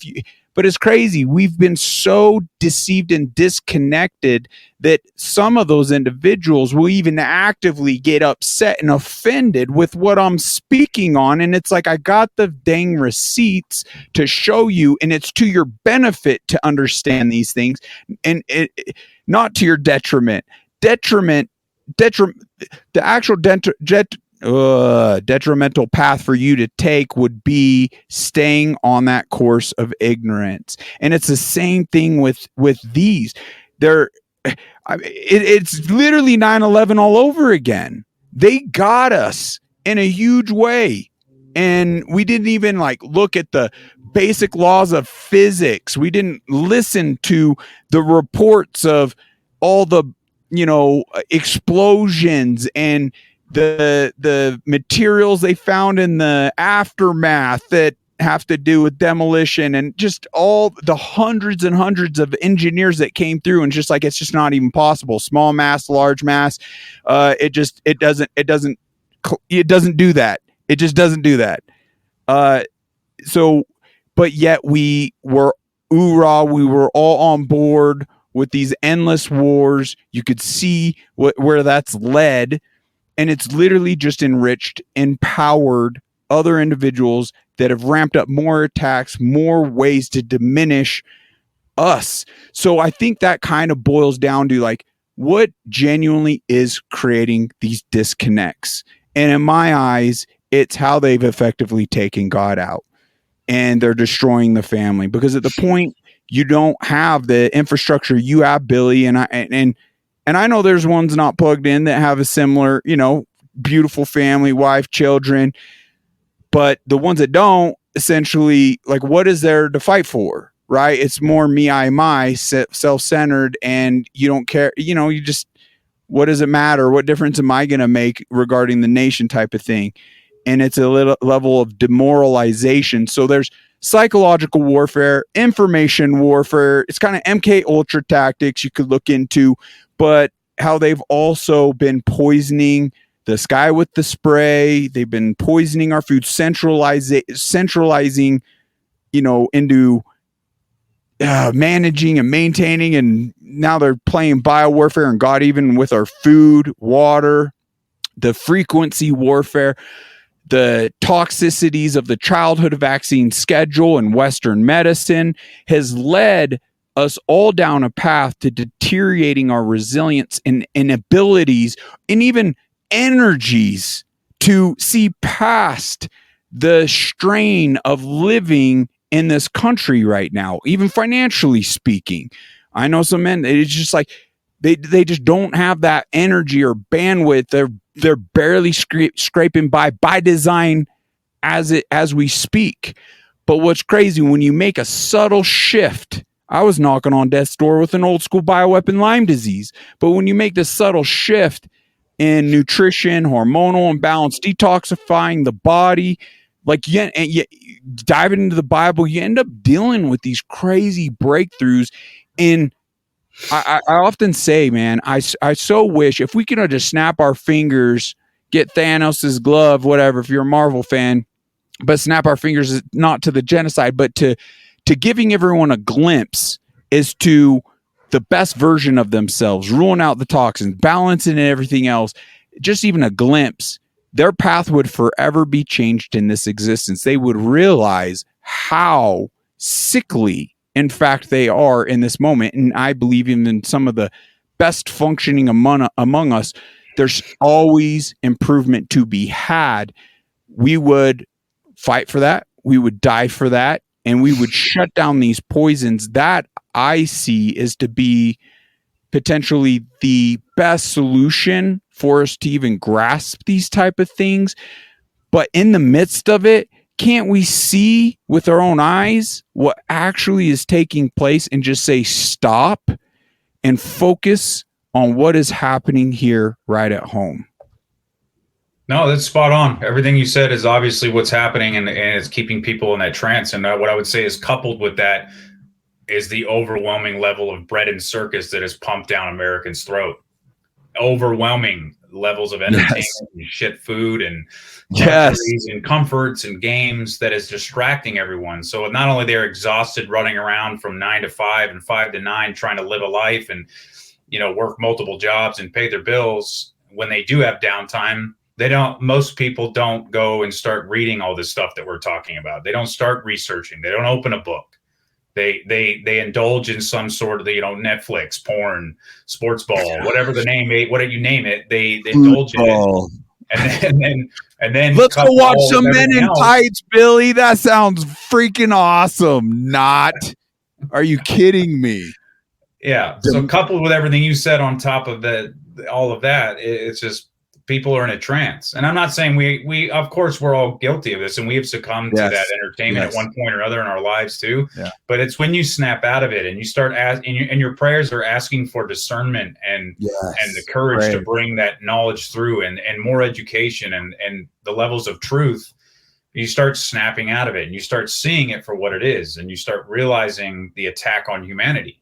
but it's crazy. We've been so deceived and disconnected that some of those individuals will even actively get upset and offended with what I'm speaking on. And it's like, I got the dang receipts to show you, and it's to your benefit to understand these things, and not to your detriment. The actual detrimental path for you to take would be staying on that course of ignorance. And it's the same thing with these. It's literally 9/11 all over again. They got us in a huge way. And we didn't even like look at the basic laws of physics. We didn't listen to the reports of all the, explosions and the materials they found in the aftermath that have to do with demolition, and just all the hundreds and hundreds of engineers that came through, and just like, it's just not even possible. Small mass, large mass. It doesn't do that. It just doesn't do that. But yet we were we were all on board with these endless wars. You could see where that's led, and it's literally just enriched, empowered other individuals that have ramped up more attacks, more ways to diminish us. So I think that kind of boils down to like, what genuinely is creating these disconnects? And in my eyes, it's how they've effectively taken God out, and they're destroying the family, because at the point you don't have the infrastructure you have, Billy, and I know there's ones not plugged in that have a similar, beautiful family, wife, children, but the ones that don't, essentially, like, what is there to fight for, right? It's more me, I, my, self-centered, and you don't care, you just, what does it matter? What difference am I going to make regarding the nation type of thing? And it's a little level of demoralization. So there's psychological warfare, information warfare. It's kind of MK Ultra tactics you could look into, but how they've also been poisoning the sky with the spray. They've been poisoning our food, centralizing, into managing and maintaining. And now they're playing biowarfare and God, even with our food, water, the frequency warfare, the toxicities of the childhood vaccine schedule and Western medicine has led us all down a path to deteriorating our resilience and abilities and even energies to see past the strain of living in this country right now, even financially speaking. I know some men, it's just like they just don't have that energy or bandwidth. They're barely scraping by design as we speak. But what's crazy, when you make a subtle shift, I was knocking on death's door with an old school bioweapon, Lyme disease. But when you make this subtle shift in nutrition, hormonal imbalance, detoxifying the body, like you diving into the Bible, you end up dealing with these crazy breakthroughs. And I often say, man, I so wish if we could just snap our fingers, get Thanos's glove, whatever, if you're a Marvel fan, but snap our fingers not to the genocide, but to giving everyone a glimpse as to the best version of themselves, ruling out the toxins, balancing and everything else, just even a glimpse, their path would forever be changed in this existence. They would realize how sickly, in fact, they are in this moment. And I believe even in some of the best functioning among us, there's always improvement to be had. We would fight for that. We would die for that. And we would shut down these poisons. That I see is to be potentially the best solution for us to even grasp these type of things. But in the midst of it, can't we see with our own eyes what actually is taking place and just say stop and focus on what is happening here right at home? No, that's spot on. Everything you said is obviously what's happening, and it's keeping people in that trance. And what I would say is coupled with that is the overwhelming level of bread and circus that is pumped down Americans' throat. Overwhelming levels of entertainment, yes, and shit food and luxuries, yes, and comforts and games that is distracting everyone. So not only they're exhausted running around from 9 to 5 and 5 to 9 trying to live a life and work multiple jobs and pay their bills, when they do have downtime, most people don't go and start reading all this stuff that we're talking about. They don't start researching. They don't open a book. They indulge in some sort of Netflix, porn, sports ball, whatever the name, whatever you name it, they indulge in it. and then let's go couple watch all some with Men everything in else. Tights, Billy. That sounds freaking awesome. Not. Are you kidding me? Yeah. So coupled with everything you said on top of all of that, it's just people are in a trance. And I'm not saying we of course we're all guilty of this, and we have succumbed to that entertainment at one point or other in our lives too. Yeah. But it's when you snap out of it and you start and your prayers are asking for discernment and the courage to bring that knowledge through and more education and the levels of truth. You start snapping out of it and you start seeing it for what it is, and you start realizing the attack on humanity.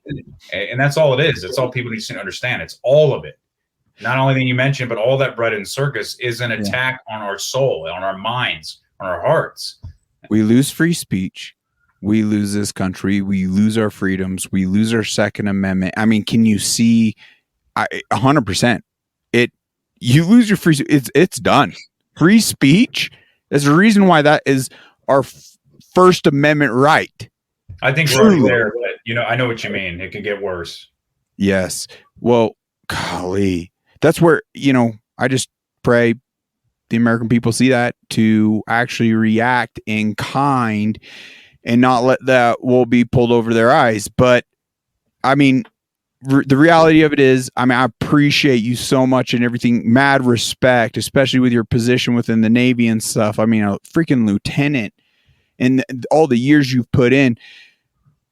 And that's all it is. It's all people need to understand. It's all of it. Not only thing you mentioned, but all that bread and circus is an attack on our soul, on our minds, on our hearts. We lose free speech. We lose this country. We lose our freedoms. We lose our Second Amendment. I mean, can you see 100%? You lose your free. It's done. Free speech. There's a reason why that is our First Amendment right. I think we're already there, but I know what you mean. It could get worse. Yes. Well, golly, that's where, I just pray the American people see that to actually react in kind and not let that wool be pulled over their eyes. But I mean, the reality of it is, I appreciate you so much and everything. Mad respect, especially with your position within the Navy and stuff. I mean, a freaking lieutenant and all the years you've put in.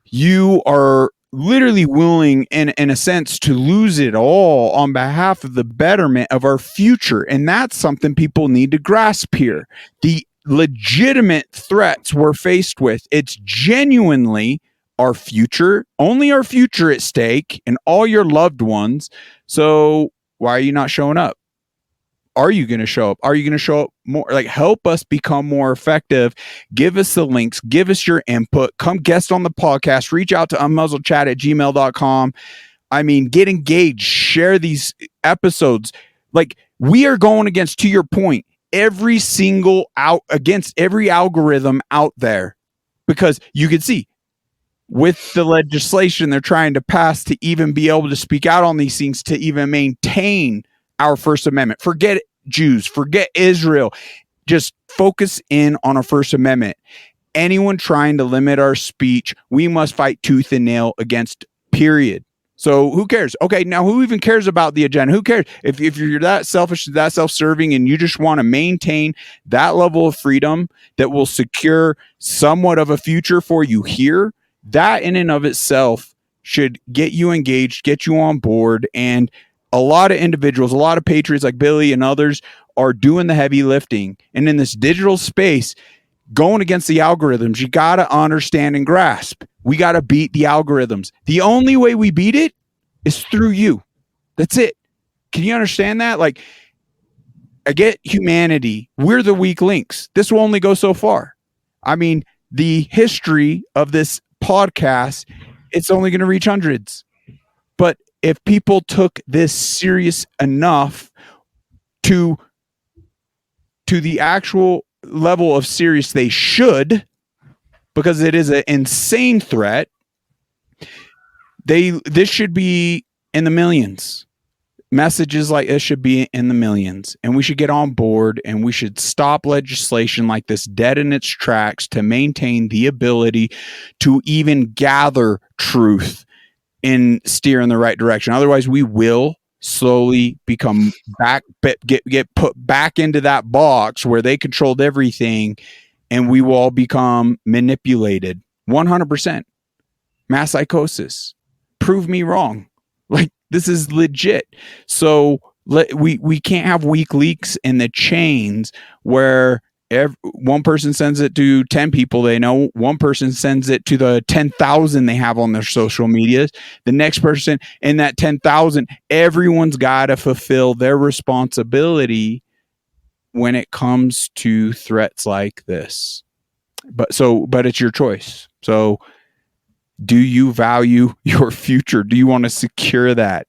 You are literally willing, in a sense, to lose it all on behalf of the betterment of our future. And that's something people need to grasp here. The legitimate threats we're faced with, it's genuinely our future, only our future at stake, and all your loved ones. So why are you not showing up? Are you going to show up? Are you going to show up more? Like, help us become more effective. Give us the links. Give us your input. Come guest on the podcast. Reach out to unmuzzledchat@gmail.com. I mean, get engaged. Share these episodes. Like, we are going against, to your point, against every algorithm out there, because you can see with the legislation they're trying to pass to even be able to speak out on these things, to even maintain our First Amendment. Forget Jews, forget Israel. Just focus in on our First Amendment. Anyone trying to limit our speech, we must fight tooth and nail against, period. So who cares? Okay, now who even cares about the agenda? Who cares? If you're that selfish, that self-serving, and you just want to maintain that level of freedom that will secure somewhat of a future for you here, that in and of itself should get you engaged, get you on board. And a lot of individuals, a lot of patriots like Billy and others are doing the heavy lifting. And in this digital space, going against the algorithms, you got to understand and grasp. We got to beat the algorithms. The only way we beat it is through you. That's it. Can you understand that? Like, I get humanity. We're the weak links. This will only go so far. I mean, the history of this podcast, it's only going to reach hundreds. But if people took this serious enough to the actual level of serious they should, because it is an insane threat, this should be in the millions. Messages like this should be in the millions, and we should get on board, and we should stop legislation like this dead in its tracks to maintain the ability to even gather truth and steer in the right direction. Otherwise, we will slowly become get put back into that box where they controlled everything, and we will all become manipulated. 100%. Mass psychosis. Prove me wrong. Like, this is legit. So we can't have weak leaks in the chains where one person sends it to 10 people they know, one person sends it to the 10,000 they have on their social medias, the next person in that 10,000, everyone's got to fulfill their responsibility when it comes to threats like this. But it's your choice. So do you value your future? Do you want to secure that?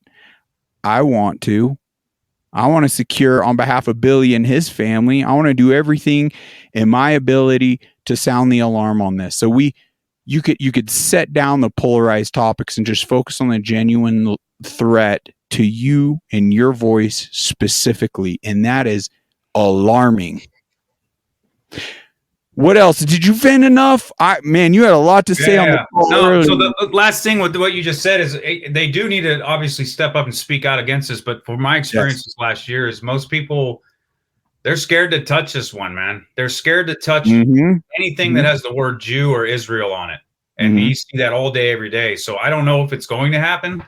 I want to secure on behalf of Billy and his family. I want to do everything in my ability to sound the alarm on this. So you could set down the polarized topics and just focus on the genuine threat to you and your voice specifically. And that is alarming. What else? Did you vent enough? Man, you had a lot to say on the call. No, so the last thing with what you just said is they do need to obviously step up and speak out against this. But for my experiences last year is most people, they're scared to touch this one, man. They're scared to touch anything that has the word Jew or Israel on it. And you see that all day, every day. So I don't know if it's going to happen.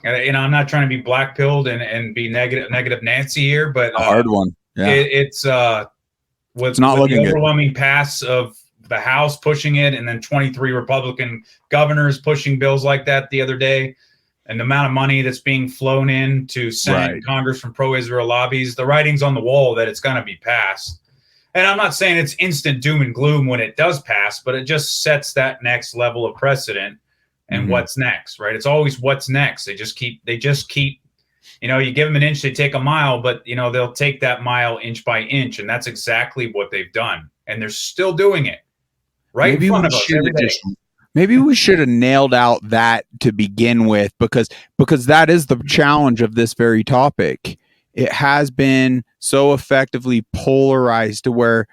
I'm not trying to be black-pilled and be negative Nancy here, but a hard one. Yeah. It's not looking the overwhelming good. Pass of the House pushing it, and then 23 Republican governors pushing bills like that the other day, and the amount of money that's being flown in to Senate and Congress from pro-Israel lobbies, the writing's on the wall that it's going to be passed. And I'm not saying it's instant doom and gloom when it does pass, but it just sets that next level of precedent and what's next, right? It's always what's next. They just keep, you give them an inch, they take a mile, but they'll take that mile inch by inch. And that's exactly what they've done. And they're still doing it in front of us every day. Maybe we should have nailed out that to begin with, because that is the challenge of this very topic. It has been so effectively polarized to where,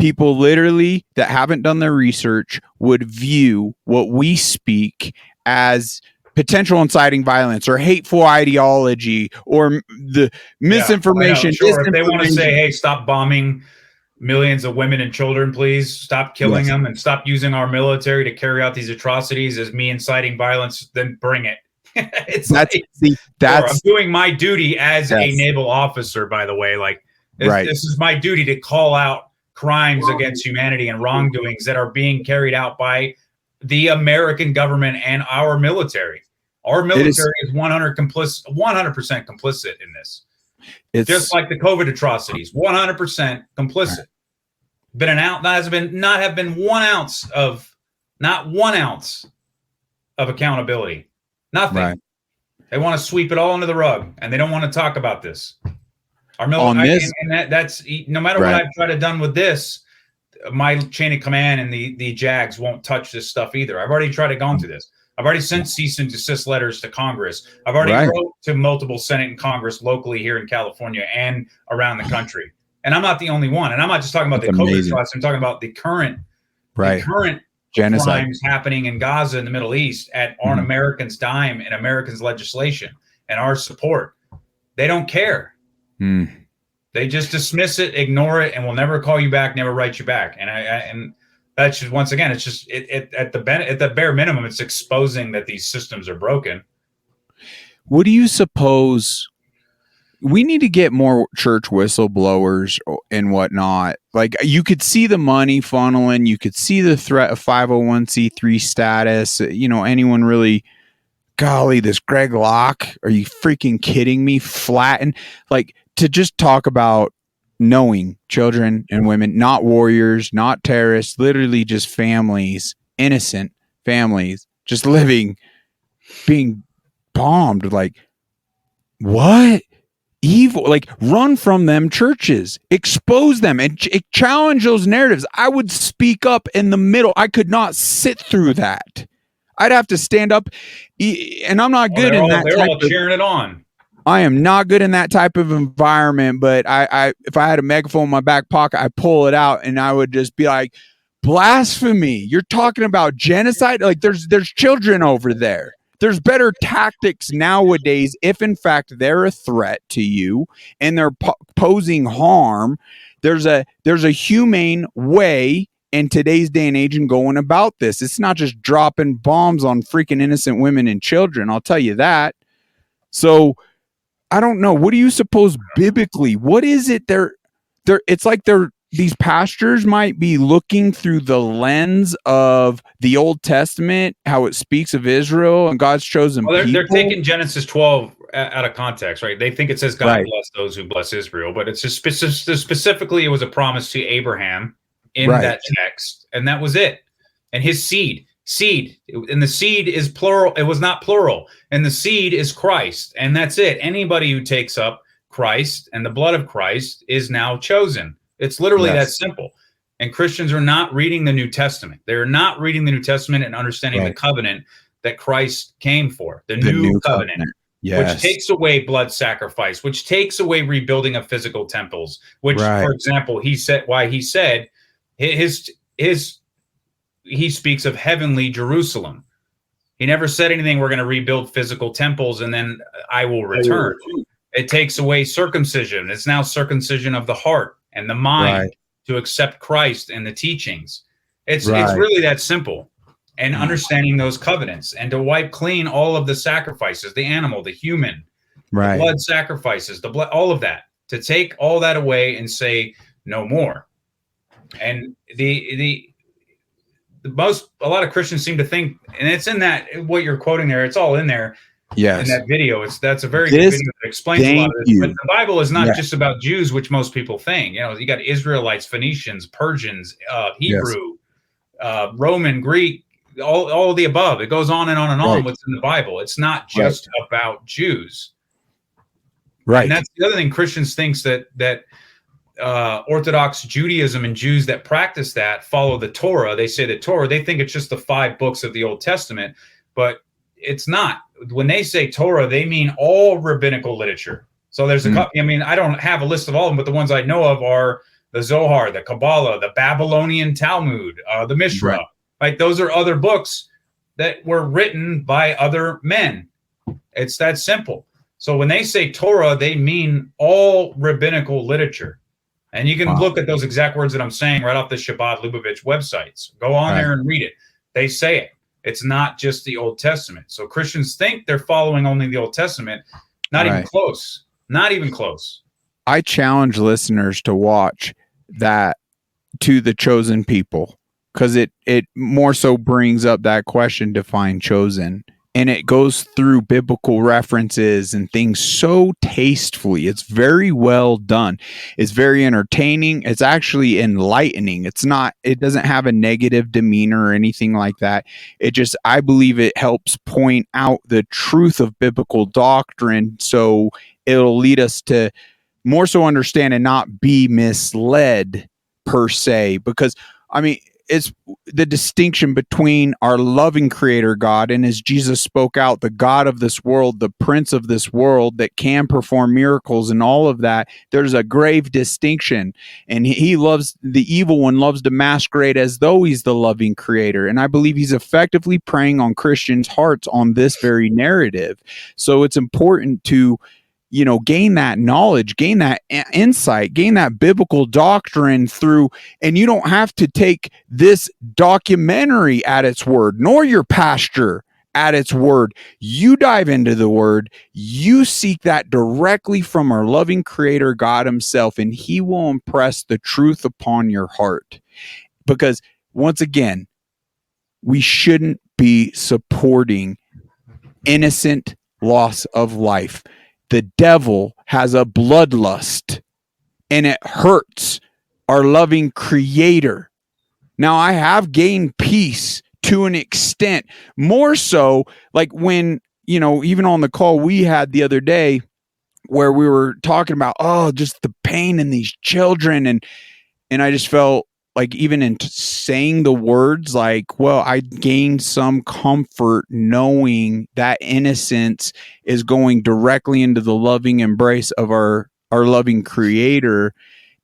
people literally that haven't done their research would view what we speak as potential inciting violence or hateful ideology or the misinformation. If they want to say, hey, stop bombing millions of women and children, please stop killing them and stop using our military to carry out these atrocities as me inciting violence, then bring it. I'm doing my duty as a naval officer, by the way. This is my duty to call out crimes against humanity and wrongdoings that are being carried out by the American government and our military. Our military is 100% complicit in this. It's just like the COVID atrocities, 100% complicit. Not have been 1 ounce of accountability. Nothing. Right. They want to sweep it all under the rug, and they don't want to talk about this. Our military, that's no matter what I've tried to done with this, my chain of command and the JAGs won't touch this stuff either. I've already tried to go through this. I've already sent cease and desist letters to Congress. I've already wrote to multiple Senate and Congress locally here in California and around the country. And I'm not the only one. And I'm not just talking about the COVID shots. I'm talking about the current genocide crimes happening in Gaza in the Middle East on Americans' dime and Americans' legislation and our support. They don't care. They just dismiss it, ignore it, and will never call you back, never write you back. And that's just, once again, it's just at the bare minimum, it's exposing that these systems are broken. What do you suppose? We need to get more church whistleblowers and whatnot. Like, you could see the money funneling. You could see the threat of 501c3 status. Anyone really, golly, this Greg Locke, are you freaking kidding me? Flatten, to just talk about knowing children and women, not warriors, not terrorists, literally just families, innocent families, just living, being bombed. What? Evil, run from them churches, expose them, and challenge those narratives. I would speak up in the middle. I could not sit through that. I'd have to stand up, and I'm not good in that. They're all cheering it on. I am not good in that type of environment, but if I had a megaphone in my back pocket, I pull it out and I would just be like, blasphemy. You're talking about genocide. There's children over there. There's better tactics nowadays if, in fact, they're a threat to you and they're posing harm. There's a humane way in today's day and age in going about this. It's not just dropping bombs on freaking innocent women and children. I'll tell you that. So I don't know. What do you suppose biblically? What is it? It's like these pastors might be looking through the lens of the Old Testament, how it speaks of Israel and God's chosen people. They're taking Genesis 12 out of context, right? They think it says God bless those who bless Israel, but it's just specifically it was a promise to Abraham in that text, and that was it. And his seed, and the seed is plural. It was not plural, and the seed is Christ, and that's it. Anybody who takes up Christ and the blood of Christ is now chosen. It's literally that simple. And Christians are not reading the New Testament. They're not reading the New Testament and understanding the covenant that Christ came for, the new covenant. Yes. which takes away blood sacrifice, which takes away rebuilding of physical temples, which, Right. for example, he said he speaks of heavenly Jerusalem. He never said anything, we're going to rebuild physical temples and then I will return. It takes away circumcision. It's now circumcision of the heart and the mind to accept Christ and the teachings. It's really that simple. And understanding those covenants and to wipe clean all of the sacrifices, the animal, the human, the blood sacrifices, the blood, all of that, to take all that away and say no more. And a lot of Christians seem to think, and it's in that, what you're quoting there, it's all in there. Yes. In that video. That's a very good video that explains a lot of this. But the Bible is not just about Jews, which most people think. You know, you got Israelites, Phoenicians, Persians, Hebrew, Roman, Greek, all of the above. It goes on and on and on what's in the Bible. It's not just about Jews. Right. And that's the other thing. Christians thinks that Orthodox Judaism and Jews that practice that follow the Torah. They say the Torah, they think it's just the 5 books of the Old Testament, but it's not. When they say Torah, they mean all rabbinical literature. So there's a couple, I mean, I don't have a list of all of them, but the ones I know of are the Zohar, the Kabbalah, the Babylonian Talmud, the Mishra. Right? Those are other books that were written by other men. It's that simple. So when they say Torah, they mean all rabbinical literature. And you can look at those exact words that I'm saying right off the Shabbat Lubavitch websites. Go on there and read it. They say it. It's not just the Old Testament. So Christians think they're following only the Old Testament. Not even close. Not even close. I challenge listeners to watch that To the Chosen People, because it more so brings up that question, define chosen. And it goes through biblical references and things so tastefully. It's very well done. It's very entertaining. It's actually enlightening. It doesn't have a negative demeanor or anything like that. I believe it helps point out the truth of biblical doctrine. So it'll lead us to more so understand and not be misled per se, because I mean, it's the distinction between our loving creator God and, as Jesus spoke out, the God of this world, the prince of this world that can perform miracles and all of that. There's a grave distinction, and he loves the evil one, loves to masquerade as though he's the loving creator. And I believe he's effectively preying on Christians' hearts on this very narrative. So it's important to, gain that knowledge, gain that insight, gain that biblical doctrine through, and you don't have to take this documentary at its word, nor your pastor at its word. You dive into the word, you seek that directly from our loving creator God himself, and he will impress the truth upon your heart. Because once again, we shouldn't be supporting innocent loss of life. The devil has a bloodlust, and it hurts our loving creator. Now, I have gained peace to an extent, more so like when, even on the call we had the other day where we were talking about, just the pain in these children. And I just felt like, even in saying the words, like, well, I gained some comfort knowing that innocence is going directly into the loving embrace of our loving creator.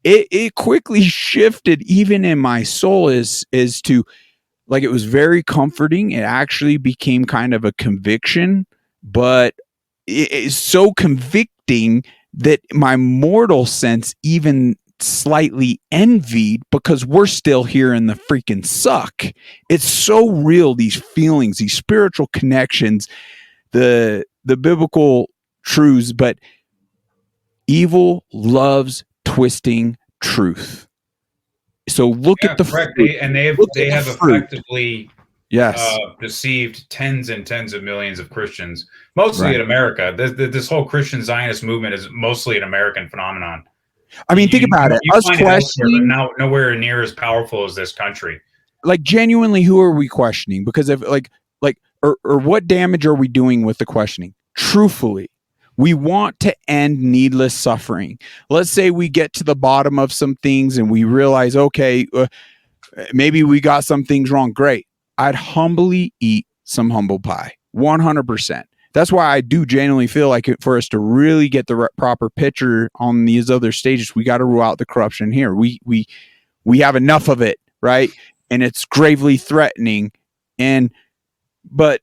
It quickly shifted even in my soul is to, like, it was very comforting. It actually became kind of a conviction, but it is so convicting that my mortal sense even slightly envied, because we're still here in the freaking suck. It's so real, these feelings, these spiritual connections, the biblical truths, but evil loves twisting truth. So look at the fruit. They have effectively deceived tens and tens of millions of Christians, mostly in America. This whole Christian Zionist movement is mostly an American phenomenon. I mean, think about it. Us questioning, but nowhere near as powerful as this country. Like, genuinely, who are we questioning? Because if or what damage are we doing with the questioning? Truthfully, we want to end needless suffering. Let's say we get to the bottom of some things and we realize, okay, maybe we got some things wrong. Great. I'd humbly eat some humble pie. 100%. that's why I do genuinely feel like for us to really get the proper picture on these other stages, we got to rule out the corruption here. We have enough of it, right? And it's gravely threatening. But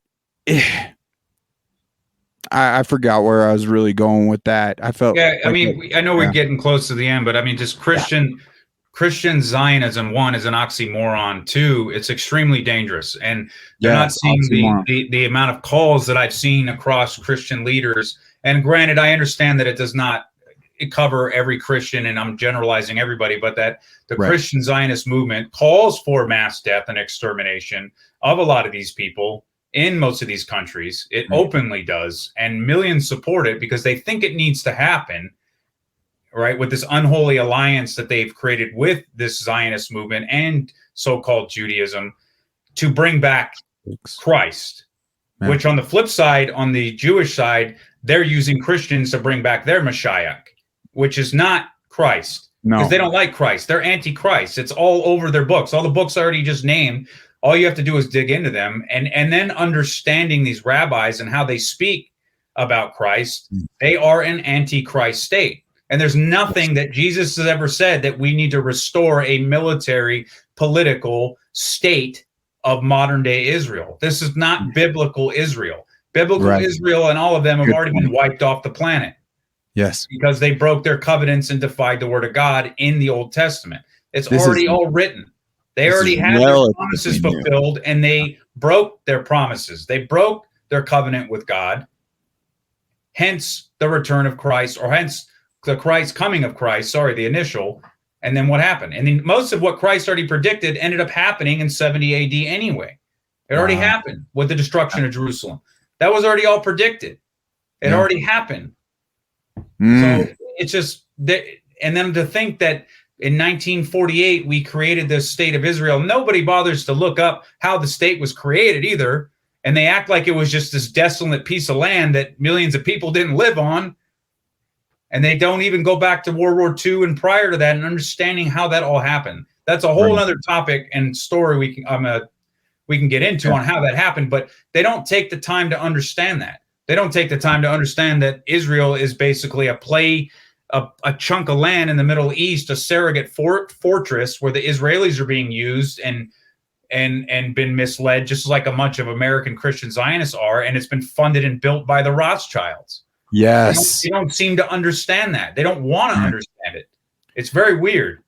I forgot where I was really going with that. I felt, yeah. I mean, I know we're getting close to the end, but I mean, just Christian Zionism, one, is an oxymoron. Two, it's extremely dangerous, and they're not seeing the amount of calls that I've seen across Christian leaders. And granted, I understand that it does not cover every Christian, and I'm generalizing everybody, but that the Christian Zionist movement calls for mass death and extermination of a lot of these people in most of these countries. It openly does, and millions support it because they think it needs to happen. Right, with this unholy alliance that they've created with this Zionist movement and so-called Judaism to bring back Christ, which on the flip side, on the Jewish side, they're using Christians to bring back their Messiah, which is not Christ, because they don't like Christ. They're anti-Christ. It's all over their books. All the books I already just named. All you have to do is dig into them, and then understanding these rabbis and how they speak about Christ. They are an anti-Christ state. And there's nothing that Jesus has ever said that we need to restore a military, political state of modern day Israel. This is not biblical Israel. Biblical Israel and all of them have already been wiped off the planet. Yes. Because they broke their covenants and defied the word of God in the Old Testament. It's already all written. They already had their promises fulfilled, and they broke their promises. They broke their covenant with God. Hence the return of Christ, or hence the coming of Christ, the initial. And then what happened? And then most of what Christ already predicted ended up happening in 70 AD anyway. It already happened with the destruction of Jerusalem. That was already all predicted. It already happened. So it's just that, and then to think that in 1948 we created this state of Israel. Nobody bothers to look up how the state was created either. And they act like it was just this desolate piece of land that millions of people didn't live on. And they don't even go back to World War II and prior to that and understanding how that all happened. That's a whole other topic and story we can get into on how that happened. But they don't take the time to understand that. They don't take the time to understand that Israel is basically a chunk of land in the Middle East, a surrogate fortress where the Israelis are being used and been misled, just like a bunch of American Christian Zionists are. And it's been funded and built by the Rothschilds. Yes. They don't seem to understand that. They don't want to understand it. It's very weird.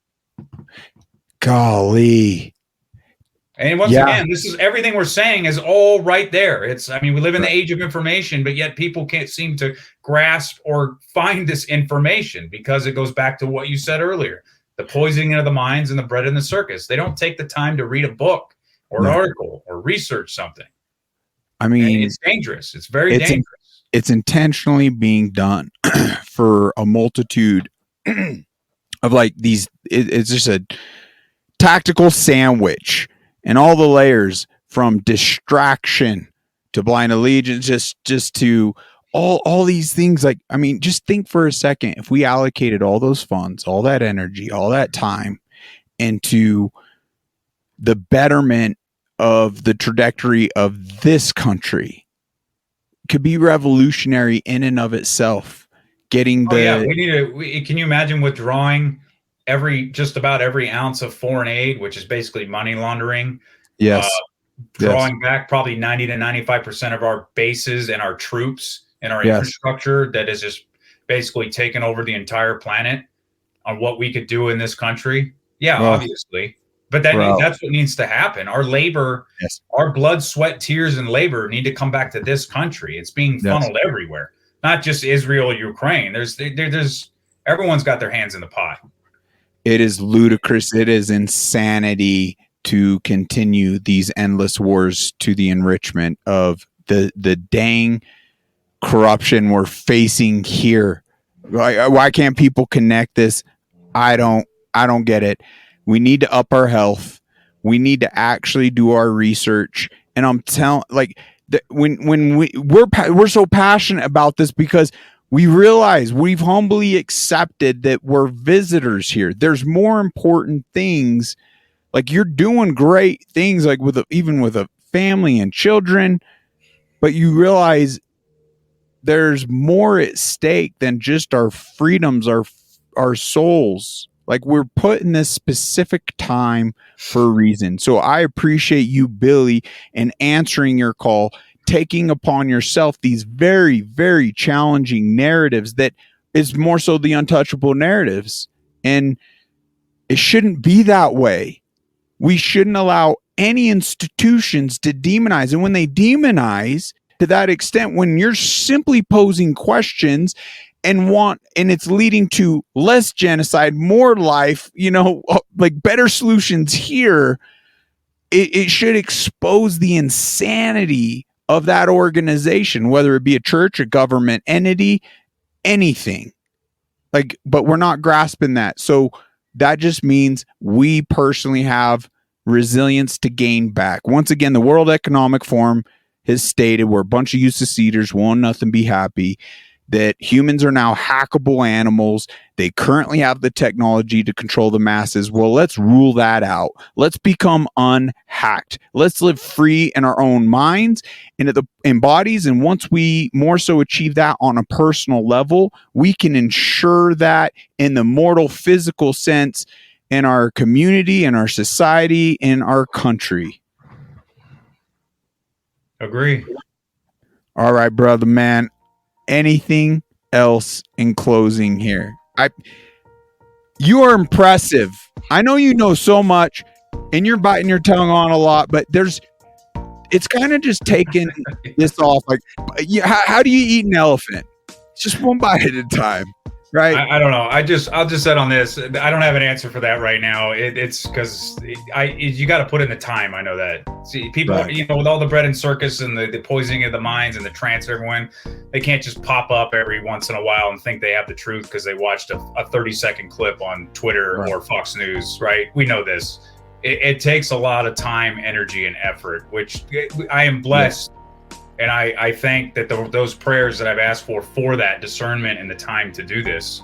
Golly. And once again, this is everything we're saying is all right there. We live in the age of information, but yet people can't seem to grasp or find this information because it goes back to what you said earlier, the poisoning of the minds and the bread in the circus. They don't take the time to read a book or an article or research something. And it's dangerous. It's very dangerous. It's intentionally being done for a multitude of these. It's just a tactical sandwich, and all the layers from distraction to blind allegiance, just to all these things. Just think for a second. If we allocated all those funds, all that energy, all that time into the betterment of the trajectory of this country, could be revolutionary in and of itself. Getting can you imagine withdrawing just about every ounce of foreign aid, which is basically money laundering? Yes. Drawing back probably 90 to 95% of our bases and our troops and our infrastructure that is just basically taken over the entire planet on what we could do in this country. Yeah, obviously. But that's what needs to happen. Our labor, our blood, sweat, tears, and labor need to come back to this country. It's being funneled everywhere, not just Israel or Ukraine. There's everyone's got their hands in the pot. It is ludicrous. It is insanity to continue these endless wars to the enrichment of the dang corruption we're facing here. Why can't people connect this? I don't get it. We need to up our health. We need to actually do our research. And I'm telling, when we're so passionate about this because we realize we've humbly accepted that we're visitors here. There's more important things. You're doing great things, even with a family and children, but you realize there's more at stake than just our freedoms, our souls. Like, we're put in this specific time for a reason. So I appreciate you, Billy, and answering your call, taking upon yourself these very, very challenging narratives that is more so the untouchable narratives. And it shouldn't be that way. We shouldn't allow any institutions to demonize. And when they demonize to that extent, when you're simply posing questions and it's leading to less genocide, more life, like better solutions here, it should expose the insanity of that organization, whether it be a church, a government entity, anything. Like, but we're not grasping that. So that just means we personally have resilience to gain back. Once again, the World Economic Forum has stated, we're a bunch of useless eaters, won't nothing be happy, that humans are now hackable animals. They currently have the technology to control the masses. Well, let's rule that out. Let's become unhacked. Let's live free in our own minds and in bodies. And once we more so achieve that on a personal level, we can ensure that in the mortal physical sense in our community, in our society, in our country. Agree. All right, brother, man. Anything else in closing here? You are impressive. I know you know so much and you're biting your tongue on a lot, but it's kind of just taking this off. Like, how do you eat an elephant? Just one bite at a time, right? I don't know. I'll just set on this. I don't have an answer for that right now. It's because you got to put in the time. I know that. See, people, Right. with all the bread and circus and the poisoning of the minds and the trance of everyone, they can't just pop up every once in a while and think they have the truth because they watched a 30-second clip on Twitter Right. or Fox News, right? We know this. It takes a lot of time, energy, and effort, which I am blessed. And I think that those prayers that I've asked for that discernment and the time to do this.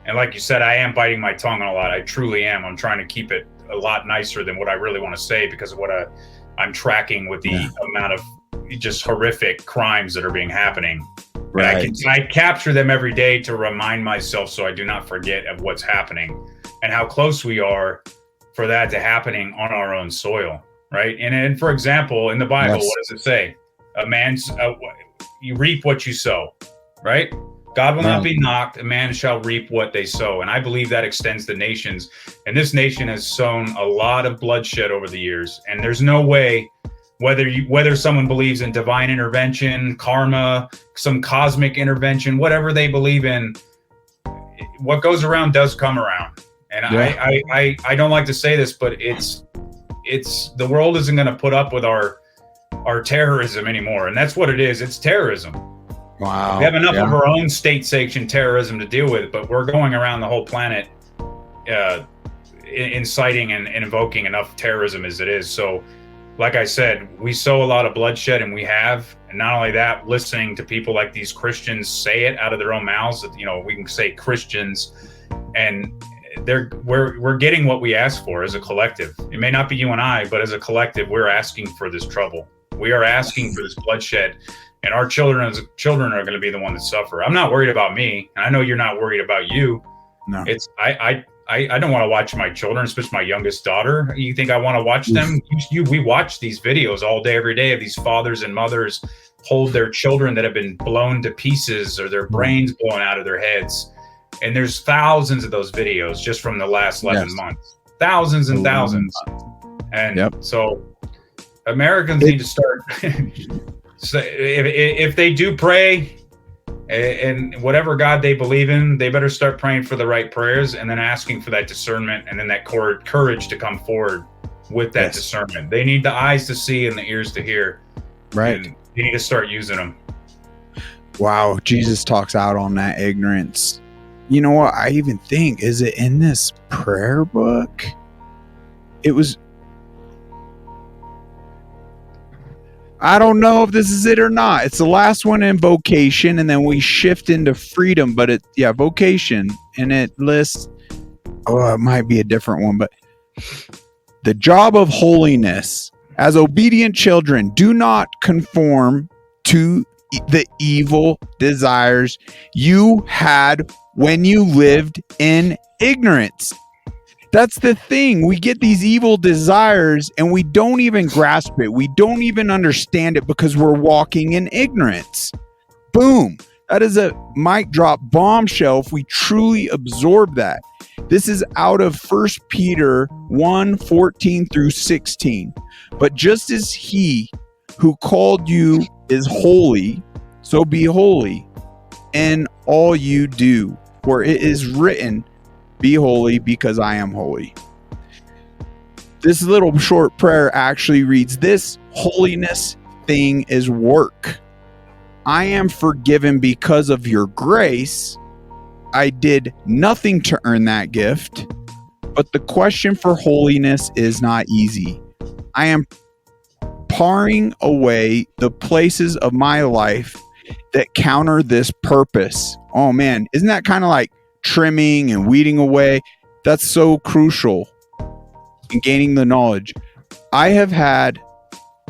And like you said, I am biting my tongue on a lot. I truly am. I'm trying to keep it a lot nicer than what I really want to say because of what I'm tracking with the amount of just horrific crimes that are being happening. Right. And I capture them every day to remind myself so I do not forget of what's happening and how close we are for that to happening on our own soil, right? And for example, in the Bible, What does it say? You reap what you sow, right? God will not be mocked. A man shall reap what they sow. And I believe that extends to nations. And this nation has sown a lot of bloodshed over the years. And there's no way, whether someone believes in divine intervention, karma, some cosmic intervention, whatever they believe in, what goes around does come around. And I don't like to say this, but it's the world isn't going to put up with our terrorism anymore. And that's what it is. It's terrorism. Wow. We have enough of our own state-sanctioned terrorism to deal with, but we're going around the whole planet inciting and invoking enough terrorism as it is. So, like I said, we sow a lot of bloodshed, and we have. And not only that, listening to people like these Christians say it out of their own mouths, that, we can say Christians, and we're getting what we ask for as a collective. It may not be you and I, but as a collective, we're asking for this trouble. We are asking for this bloodshed. And our children are going to be the one that suffer. I'm not worried about me. And I know you're not worried about you. No. I don't want to watch my children, especially my youngest daughter. You think I want to watch them? We watch these videos all day, every day of these fathers and mothers hold their children that have been blown to pieces or their brains blown out of their heads. And there's thousands of those videos just from the last 11 months. Thousands and thousands. And so Americans need to start... So if they do pray and whatever God they believe in, they better start praying for the right prayers and then asking for that discernment and then that courage to come forward with that discernment. They need the eyes to see and the ears to hear. Right. And they need to start using them. Wow. Jesus talks out on that ignorance. You know what? I even think, is it in this prayer book? It was... I don't know if this is it or not. It's the last one in vocation, and then we shift into freedom. But vocation, and it lists. Oh, it might be a different one, but the job of holiness as obedient children. Do not conform to the evil desires you had when you lived in ignorance. That's the thing. We get these evil desires and we don't even grasp it. We don't even understand it because we're walking in ignorance. Boom. That is a mic drop bombshell if we truly absorb that. This is out of 1 Peter 1:14 through 16. But just as he who called you is holy, so be holy in all you do. For it is written, be holy because I am holy. This little short prayer actually reads, this holiness thing is work. I am forgiven because of your grace. I did nothing to earn that gift, but the question for holiness is not easy. I am paring away the places of my life that counter this purpose. Oh man, isn't that kind of like trimming and weeding away? That's so crucial in gaining the knowledge. I have had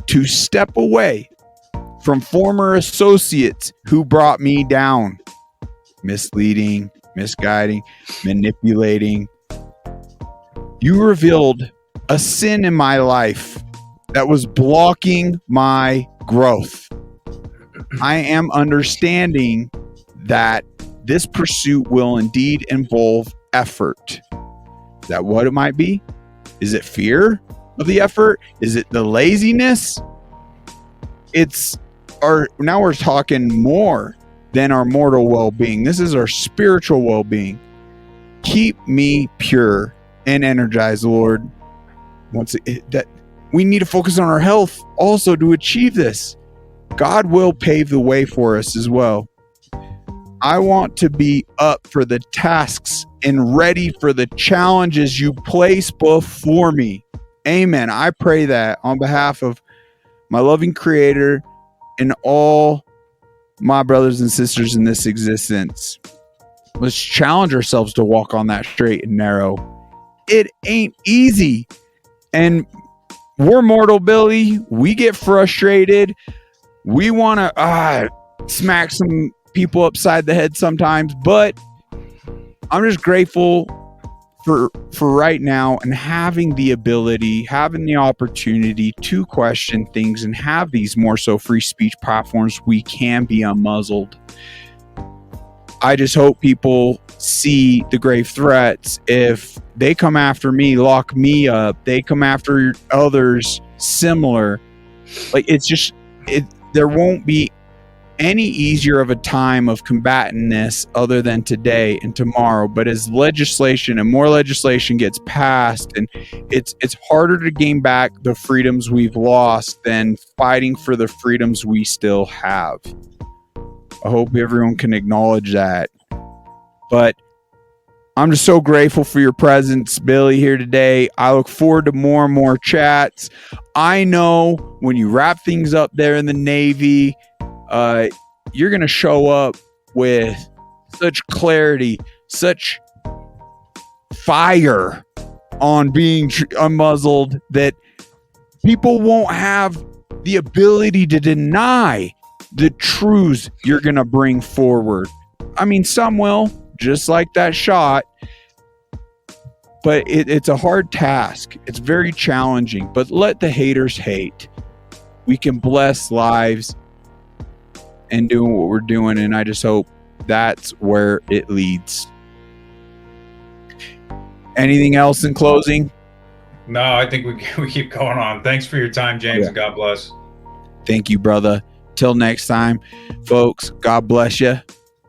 to step away from former associates who brought me down, misleading, misguiding, manipulating. You revealed a sin in my life that was blocking my growth. I am understanding that this pursuit will indeed involve effort. Is that what it might be? Is it fear of the effort? Is it the laziness? Now we're talking more than our mortal well-being. This is our spiritual well-being. Keep me pure and energized, Lord. That we need to focus on our health also to achieve this. God will pave the way for us as well. I want to be up for the tasks and ready for the challenges you place before me. Amen. I pray that on behalf of my loving Creator and all my brothers and sisters in this existence. Let's challenge ourselves to walk on that straight and narrow. It ain't easy. And we're mortal, Billy. We get frustrated. We want to smack some people upside the head sometimes, but I'm just grateful for right now and having the ability, having the opportunity to question things and have these more so free speech platforms. We can be unmuzzled. I just hope people see the grave threats. If they come after me, lock me up, they come after others similar, like there won't be any easier of a time of combating this other than today and tomorrow. But as legislation and more legislation gets passed, and it's harder to gain back the freedoms we've lost than fighting for the freedoms we still have. I hope everyone can acknowledge that. But I'm just so grateful for your presence, Billy, here today. I look forward to more and more chats. I know when you wrap things up there in the Navy, you're going to show up with such clarity, such fire on being unmuzzled that people won't have the ability to deny the truths you're going to bring forward. I mean, some will, just like that shot, but it's a hard task. It's very challenging, but let the haters hate. We can bless lives and doing what we're doing, and I just hope that's where it leads. Anything else in closing? No, I think we keep going on. Thanks for your time, James, Yeah. and God bless. Thank you, brother. Till next time, folks, God bless you.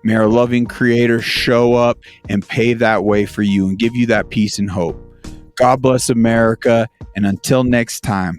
May our loving Creator show up and pave that way for you and give you that peace and hope. God bless America, and until next time.